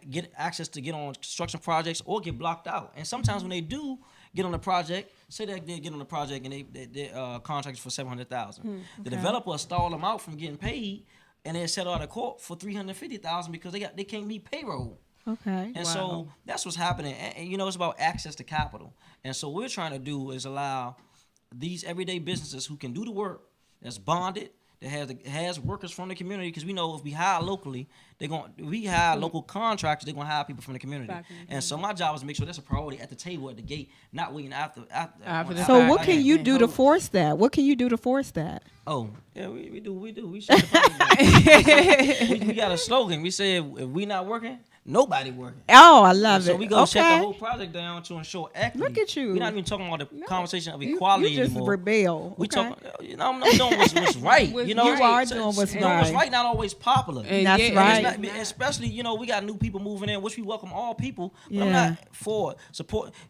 E: get access to get on construction projects or get blocked out. And sometimes when they do get on the project, say that they get on the project and they contracts for $700,000. The developer stall them out from getting paid, and they settle out of court for $350,000 because they can't meet payroll.
D: Okay.
E: And so that's what's happening. And it's about access to capital. And so what we're trying to do is allow these everyday businesses who can do the work, that's bonded, that has workers from the community, because we know if we hire locally, we hire local contractors, they're gonna hire people from the community. And so my job is to make sure that's a priority at the table, at the gate, not waiting after the
D: So
E: fact.
D: what can you do to force that? What can you do to force that?
E: Oh, yeah, we do. We should we got a slogan. We say if we not working, nobody working.
D: Oh, I love it.
E: So we go shut the whole project down to ensure equity.
D: Look at you.
E: We're not even talking about the conversation of equality
D: you just
E: anymore.
D: rebel.
E: We
D: Okay.
E: talking. I'm doing what's right.
D: You are doing what's
E: What's
D: right.
E: right not always popular.
C: And
D: That's
C: yeah,
D: right.
E: It's not, especially, we got new people moving in, which we welcome all people. But I'm
D: Yeah.
E: not for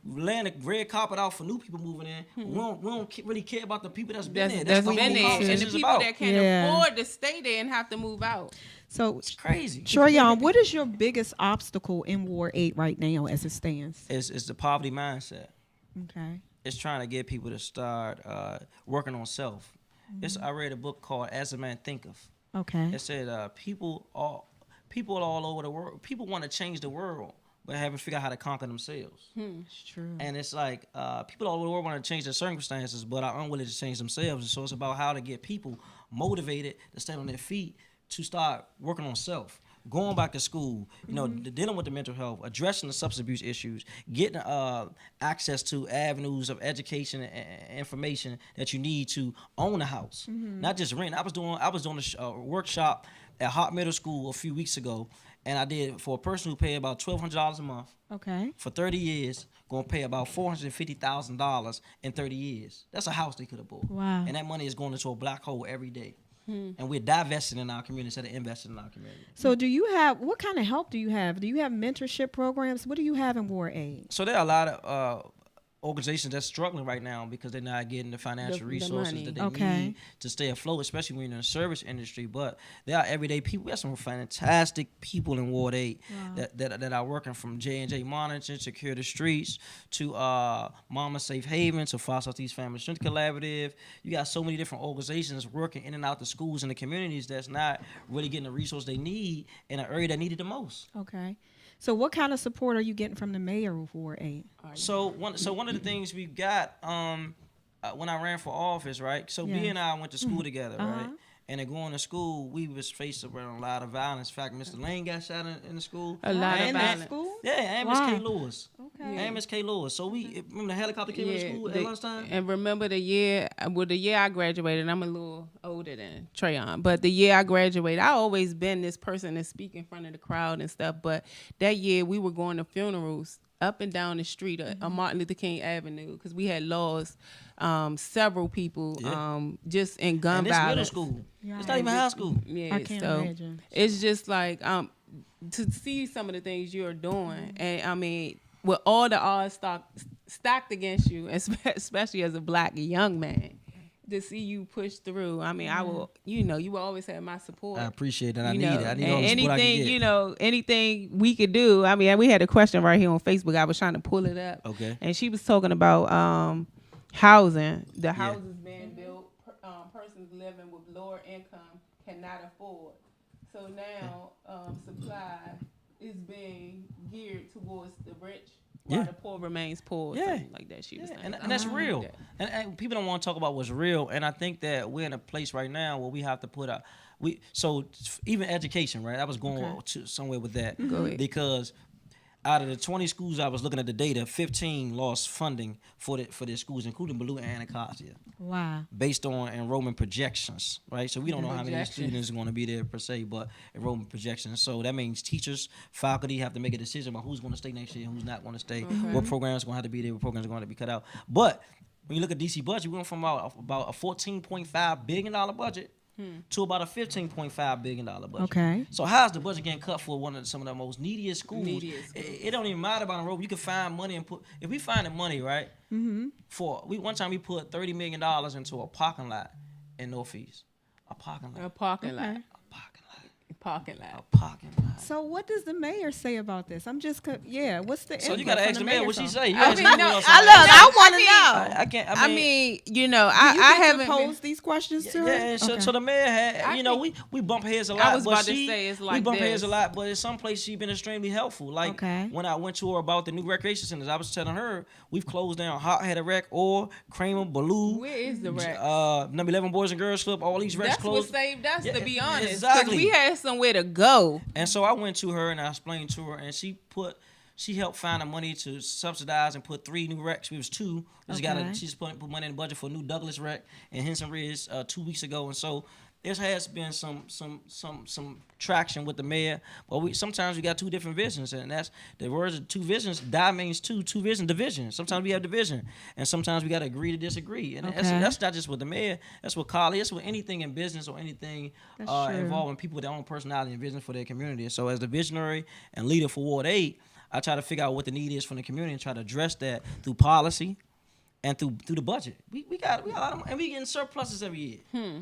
E: laying the red carpet out for new people moving in. We don't really care about the people that's been there.
C: That's
E: what
C: been
E: the
C: there, and
E: conversation
C: the
E: is
C: people
E: about.
C: that can't
D: Yeah.
C: afford to stay there and have to move out.
D: So,
E: It's crazy.
D: Trayon, what is your biggest obstacle in Ward 8 right now as it stands?
E: It's the poverty mindset.
D: Okay.
E: It's trying to get people to start working on self. I read a book called As a Man Thinketh.
D: Okay.
E: It said people all over the world, people want to change the world, but haven't figured out how to conquer themselves.
D: It's true.
E: And it's like people all over the world want to change their circumstances, but are unwilling to change themselves. And so it's about how to get people motivated to stand on their feet, to start working on self, going back to school, dealing with the mental health, addressing the substance abuse issues, getting access to avenues of education and information that you need to own a house, not just rent. I was doing a workshop at Hart Middle School a few weeks ago, and I did for a person who paid about $1,200 a month.
D: Okay.
E: For 30 years, going to pay about $450,000 in 30 years. That's a house they could have bought.
D: Wow.
E: And that money is going into a black hole every day. And we're divesting in our community instead of investing in our community.
D: So what kind of help do you have? Do you have mentorship programs? What do you have in Ward 8?
E: So there are a lot of organizations that's struggling right now because they're not getting the financial resources
C: money.
E: that they
D: Okay.
E: need to stay afloat, especially when you're in the service industry. But there are everyday people. We have some fantastic people in Ward 8 that are working, from J&J Monitoring to Secure the Streets to Mama Safe Haven to Foster Southeast Family Strength Collaborative. You got so many different organizations working in and out the schools and the communities that's not really getting the resources they need in an area that need it the most.
D: Okay. So what kind of support are you getting from the mayor of Ward 8?
E: So one of the things we got when I ran for office, right? So
D: Yeah.
E: B and I went to school together, right? And then going to school, we was faced with a lot of violence. In fact, Mr. Lane got shot in the school.
C: A lot of
E: And
C: violence.
D: School?
E: Yeah, and Miss
D: Wow.
E: K. Lewis.
D: Okay.
E: And Miss K. Lewis. So we remember the helicopter came to school at lunchtime.
C: And remember the year I graduated, I'm a little older than Trayon, but the year I graduated, I always been this person that speak in front of the crowd and stuff. But that year we were going to funerals up and down the street on Martin Luther King Avenue because we had lost several people just in gun
E: And it's middle
C: violence.
E: school.
D: Yeah.
E: It's not even high school.
C: Yeah,
D: I can't
C: so
D: imagine.
C: it's just like to see some of the things you're doing, and I mean, with all the odds stacked against you, especially as a black young man, to see you push through. I mean, I will, you will always have my support.
E: I appreciate it. I
C: You
E: need
C: know,
E: it. I need
C: and
E: all the support I can
C: anything,
E: get.
C: anything we could do. I mean, we had a question right here on Facebook. I was trying to pull it up.
E: Okay.
C: And she was talking about housing. The houses being built, persons living with lower income cannot afford. So now supply is being geared towards the rich, while the poor remains poor.
E: Yeah.
C: Something like that. She was saying.
E: And that's real.
C: that.
E: And people don't want to talk about what's real. And I think that we're in a place right now where we have to put out. So even education, right? I was going to somewhere with that.
C: Go ahead.
E: Because out of the 20 schools I was looking at the data, 15 lost funding for their schools, including Blue and Anacostia,
D: Wow.
E: based on enrollment projections, right? So we don't know how many
C: Projections.
E: students are going to be there per se, but enrollment projections. So that means teachers, faculty have to make a decision about who's going to stay next year and who's not going to stay, what programs are going to have to be there, what programs are going to be cut out. But when you look at DC budget, we went from about a $14.5 billion budget to about a $15.5 billion budget.
D: Okay.
E: So how's the budget getting cut for some of the most neediest schools? It don't even matter about the road. You can find money and put. If we find the money, right? One time we put $30 million into a parking lot in Northeast. A parking lot.
C: A parking lot.
E: A parking lot.
C: Parking lot.
E: A parking lot.
D: So what does the mayor say about this? I'm just, what's the
E: So you
D: input
E: gotta
D: from
E: ask the mayor what she
D: song?
E: say. You
C: I
E: ask
C: mean,
E: me
C: no,
E: what else
D: I want to know.
E: I can't.
C: I mean, you know,
D: Do you
C: I
D: get to
C: haven't
D: pose these questions to her?
E: Yeah, so the mayor had,
C: I
E: you know,
C: think-
E: we bump heads a lot.
C: I was
E: but
C: about to
E: she,
C: say it's
E: we
C: like
E: bump heads
C: this.
E: a lot, but in some places she's been extremely helpful. Like
D: Okay.
E: when I went to her about the new recreation centers, I was telling her we've closed down Hot Headed Rec or Kramer, Baloo,
C: Where is the rec?
E: number 11 Boys and Girls Club. All these recs
C: That's what
E: closed.
C: saved us,
E: Yeah,
C: to be honest. 'Cause
E: exactly.
C: we had somewhere to go.
E: And so I went to her and I explained to her, and she helped find the money to subsidize and put 3 new recs. We was 2.
D: Okay.
E: She's put money in the budget for a new Douglas rec in Henson Ridge 2 weeks ago, and so there has been some traction with the mayor. But sometimes we got 2 different visions, and that's the words of 2 visions. Die means 2 vision division. Sometimes we have division, and sometimes we got to agree to disagree, and that's not just with the mayor. That's with college. That's with anything in business or anything
D: That's true.
E: involving people with their own personality and vision for their community. So as the visionary and leader for Ward 8, I try to figure out what the need is from the community and try to address that through policy and through the budget. We got a lot of, and we getting surpluses every year.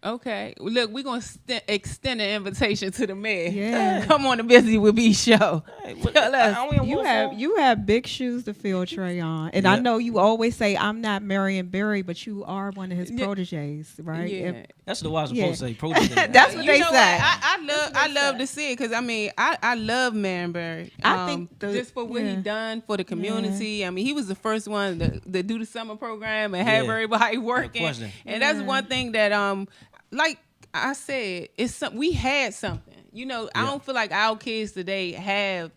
C: Okay. Look, we're going to extend an invitation to the mayor.
D: Yeah.
C: Come on the Busy with B show.
E: Hey,
C: Tell us.
D: You have big shoes to fill, Trayon. And I know you always say, I'm not Marion Berry, but you are one of his proteges, right?
C: Yeah.
E: That's what I was
D: Yeah.
E: supposed to say. Protege.
D: That's what
C: You
D: they
C: know
D: say.
C: I love to see it because I mean I love Manberry.
D: I think
C: just for what he
D: yeah.
C: done for the community. I mean he was the first one to do the summer program and have
E: Yeah.
C: everybody working.
E: question.
C: And that's one thing that like I said, we had something. You know, I
E: Yeah.
C: don't feel like our kids today have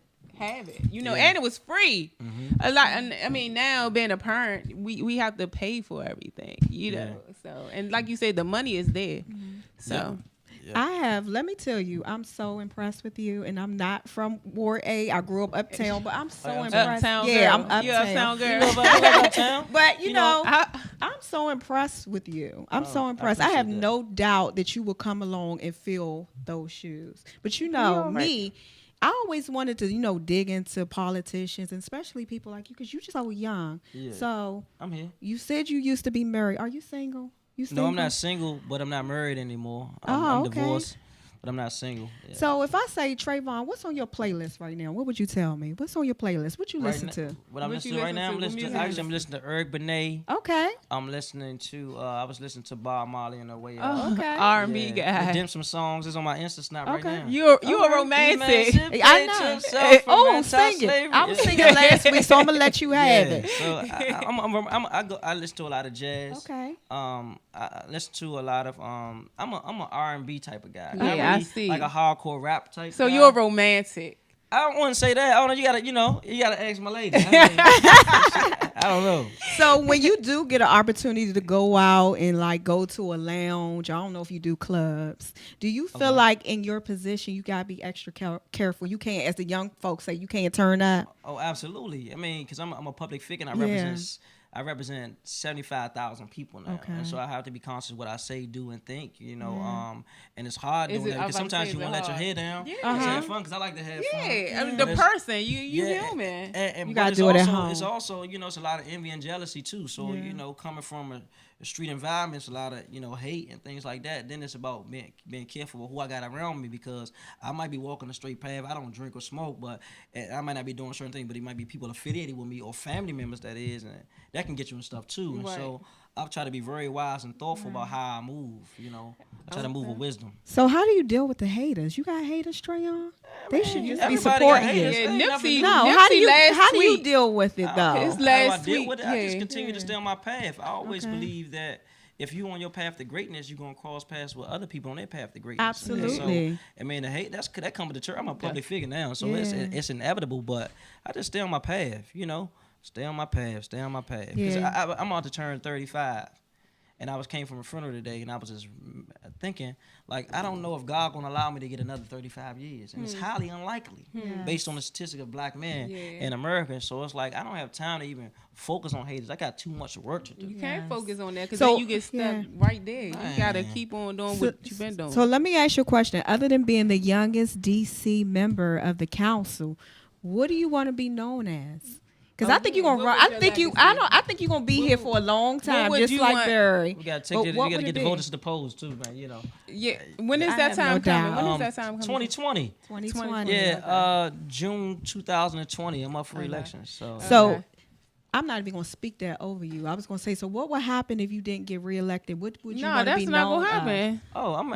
C: it. You know,
E: Yeah.
C: and it was free. A lot. And I mean, now being a parent, we have to pay for everything. You know, so and like you said, the money is there. So.
D: Let me tell you, I'm so impressed with you. And I'm not from Ward A. I grew up uptown, but I'm so impressed.
C: Uptown
D: yeah,
C: girl.
D: I'm
C: You
D: uptown.
C: uptown girl.
E: You know about town?
D: But you know,
C: I-
D: I'm so impressed with you. I'm so
E: I
D: impressed. I have
E: appreciate that.
D: no doubt that you will come along and fill those shoes. But you know, me, I always wanted to, dig into politicians and especially people like you because you're just so young.
E: Yeah.
D: So
E: I'm here.
D: you said you used to be married. Are you single? You single?
E: No, I'm not single, but I'm not married anymore. I'm
D: okay.
E: divorced, but I'm not single. Yeah.
D: So if I say Trayvon, what's on your playlist right now? What would you tell me? What's on your playlist? What you listen to?
E: What I'm
C: What
E: listening
C: you
E: to right
C: listen
E: now,
C: to?
E: I'm listening
C: What
E: to,
C: music?
E: I'm listening to Eric Benet.
D: Okay.
E: I'm listening to, I was listening to Bob Marley on the way out.
D: Oh, okay.
C: R&B guy.
E: Them some songs is on my Insta snap right
D: Okay.
E: now.
C: You a romantic.
D: I know. Oh, sing it. I was singing last week, so I'm gonna let you have it.
E: So I listen to a lot of jazz.
D: Okay.
E: I listen to a lot of I'm a R&B type of guy.
C: Yeah,
E: Not
C: I
E: really
C: see.
E: like a hardcore rap type.
C: So
E: guy.
C: you're a romantic.
E: I don't want to say that. I don't know. You gotta ask my lady. I don't know.
D: So when you do get an opportunity to go out and like go to a lounge, I don't know if you do clubs. Do you feel like in your position you gotta be extra careful? You can't, as the young folks say, you can't turn up.
E: Oh, absolutely. I mean, because I'm a public figure and I represent 75,000 people now,
D: Okay.
E: and so I have to be conscious of what I say, do, and think. And it's hard doing that
C: I was
E: because
C: about to
E: sometimes
C: say,
E: you
C: is
E: want
C: it
E: to let your
C: hard?
E: head down.
C: Yeah.
E: It's have fun because I like to have fun.
C: Yeah, I mean,
E: But
C: the
E: it's-
C: person, you human.
E: And
D: You
E: but
D: gotta
E: it's
D: do it at
E: also-
D: home.
E: It's also, it's a lot of envy and jealousy too. So, coming from a street environment, it's a lot of, hate and things like that. Then it's about being careful with who I got around me because I might be walking a straight path. I don't drink or smoke, but I might not be doing certain things, but it might be people affiliated with me or family members that is, and that can get you in stuff too. And
C: Right.
E: so I've tried to be very wise and thoughtful about how I move, I try to move with wisdom.
D: So how do you deal with the haters? You got haters, Trayon? They should just be
E: everybody got
D: supporting you.
E: haters.
C: Yeah,
E: Ain't
C: Nipsey.
E: nothing-
D: No,
C: Nipsey
D: how do you
C: last tweet.
D: deal with it though?
C: His
E: How do
C: last
E: I deal
C: tweet,
E: with it? I just
C: yeah.
E: continue to stay on my path. I always
D: Okay.
E: believe that if you're on your path to greatness, you're gonna cross paths with other people on their path to greatness.
D: Absolutely.
E: And so, I mean, the hate that comes with the church. I'm a public figure now, so
D: Yeah.
E: it's inevitable. But I just stay on my path. Stay on my path. Because
D: Yeah.
E: I'm about to turn 35. And came from a funeral today, and I was just thinking, like, I don't know if God gonna allow me to get another 35 years, and it's highly unlikely based on the statistic of black men in America. So it's like I don't have time to even focus on haters. I got too much work to do.
C: You can't focus on that because
D: So,
C: then you get stuck right there. You gotta keep on doing what you've been doing.
D: So let me ask you a question. Other than being the youngest DC member of the council, what do you want to be known as? Because I think you're gonna run. I think you're gonna be here for a long time,
C: would
D: just
C: you
D: like
C: want?
D: Barry.
E: We gotta take it. You gotta get the voters to the polls too, man. You know.
C: Yeah. When is
D: I
C: that
D: have
C: time
D: no
C: coming?
D: doubt.
C: When is that time coming?
E: 2020.
D: 2020.
E: Yeah, June 2020. I'm up for election. So
D: So I'm not even gonna speak that over you. I was gonna say, so what would happen if you didn't get reelected? What would you
C: No,
D: want to
C: that's
D: be
C: not
D: known
C: gonna happen.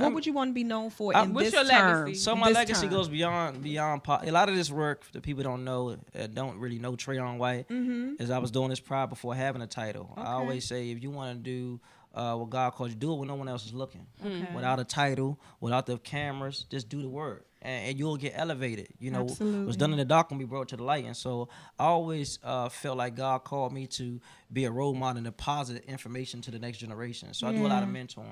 D: What would you want to be known for in
C: what's
D: this
C: your
D: term?
C: legacy?
E: So my
D: This
E: legacy
D: term?
E: goes beyond a lot of this work that people don't know, don't really know Trayon White, is I was doing this prior before having a title. I always say if you want to do what God calls you, do it when no one else is looking. Without a title, without the cameras, just do the work. And you'll get elevated. You know, what's done in the dark can be brought to the light. And so I always felt like God called me to be a role model and deposit information to the next generation. So I do a lot of mentoring.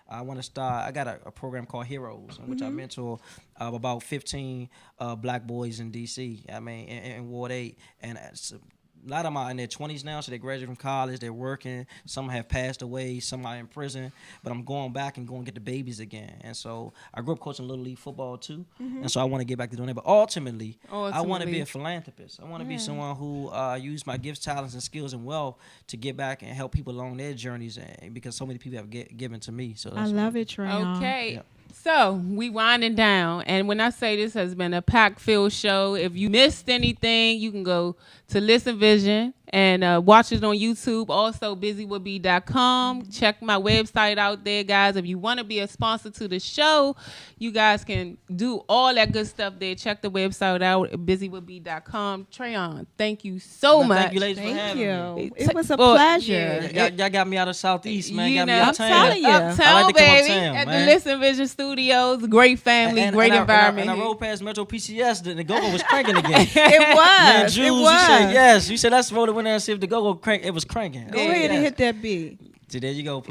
E: I want to start. I got a program called Heroes, in which I mentor about 15 black boys in D.C. I mean, in Ward 8, and a lot of them are in their 20s now, so they graduated from college, they're working. Some have passed away, some are in prison. But I'm going back and going to get the babies again. And so I grew up coaching Little League football too. And so I want to get back to doing that. But ultimately, I want to be a philanthropist. I want to be someone who use my gifts, talents, and skills and wealth to get back and help people along their journeys, because so many people have given to me. So
D: I love it, Trayon.
C: Okay. So we winding down, and when I say this has been a pack-filled show, if you missed anything, you can go to Listen Vision and watch it on YouTube. Also, busywillbe.com. Check my website out there, guys. If you want to be a sponsor to the show, you guys can do all that good stuff there. Check the website out at busywillbe.com. Trayon, thank you so much.
E: Thank you, ladies, for having me.
D: It was a pleasure.
E: Y'all got me out of Southeast, man.
C: You
E: Got me
C: know,
E: out of
D: I'm
E: town.
D: telling you.
C: Uptown,
E: I like to come
C: baby,
E: uptown,
C: at
E: man.
C: the Listen Vision Studios. Great family, great environment.
E: And I rode past Metro PCS, the go-go was cranking again.
D: It
E: Man,
D: was.
E: Jules,
D: It
E: you
D: was.
E: said yes. You said let's roll it in there and see if the go-go crank. It was cranking.
D: Go ahead and hit that beat.
E: So there you go.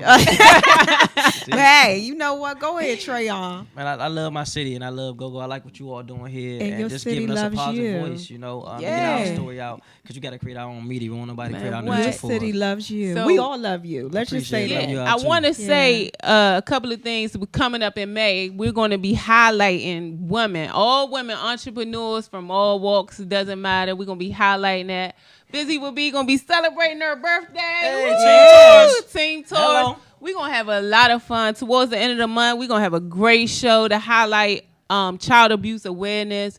D: Hey, you know what? Go ahead, Trayon.
E: Man, I love my city and I love go-go. I like what you all doing here
D: And your
E: just
D: city
E: giving us a
D: loves
E: positive
D: you.
E: voice, you know, to get
D: Yeah.
E: our story out, because you got to create our own media. We want nobody to create our
C: what?
E: news
D: Your
E: for
D: city
E: us.
D: loves you.
C: So-
D: We all love you. Let's just say
E: Appreciate it.
D: that.
E: Love you
C: I
E: all, too.
C: want to say a couple of things coming up in May. We're going to be highlighting women, all women entrepreneurs from all walks. It doesn't matter. We're going to be highlighting that. Busy will be going to be celebrating her birthday.
E: Hey,
C: Woo!
E: Team Taurus.
C: Team Taurus.
E: Hello.
C: We're going to have a lot of fun. Towards the end of the month, we're going to have a great show to highlight child abuse awareness.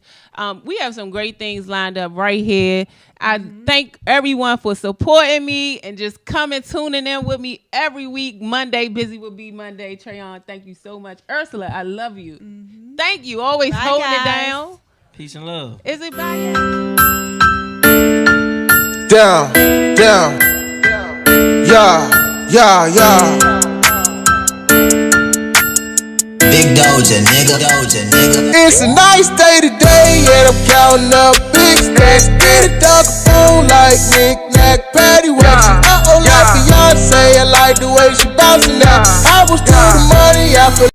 C: We have some great things lined up right here. I thank everyone for supporting me and just coming, tuning in with me every week. Monday, Busy will be Monday. Trayon, thank you so much. Ursula, I love you. Thank you. Always
D: Bye,
C: holding it
D: guys.
C: down.
E: Peace and love.
C: Is it by you?
A: Down, down, yeah.
F: Big Doja, nigga.
A: It's a nice day today, and I'm counting up big stacks. Get a dog phone like knick-knack, paddywhack. Like Beyonce, I like the way she bouncing now. I was to the money, I feel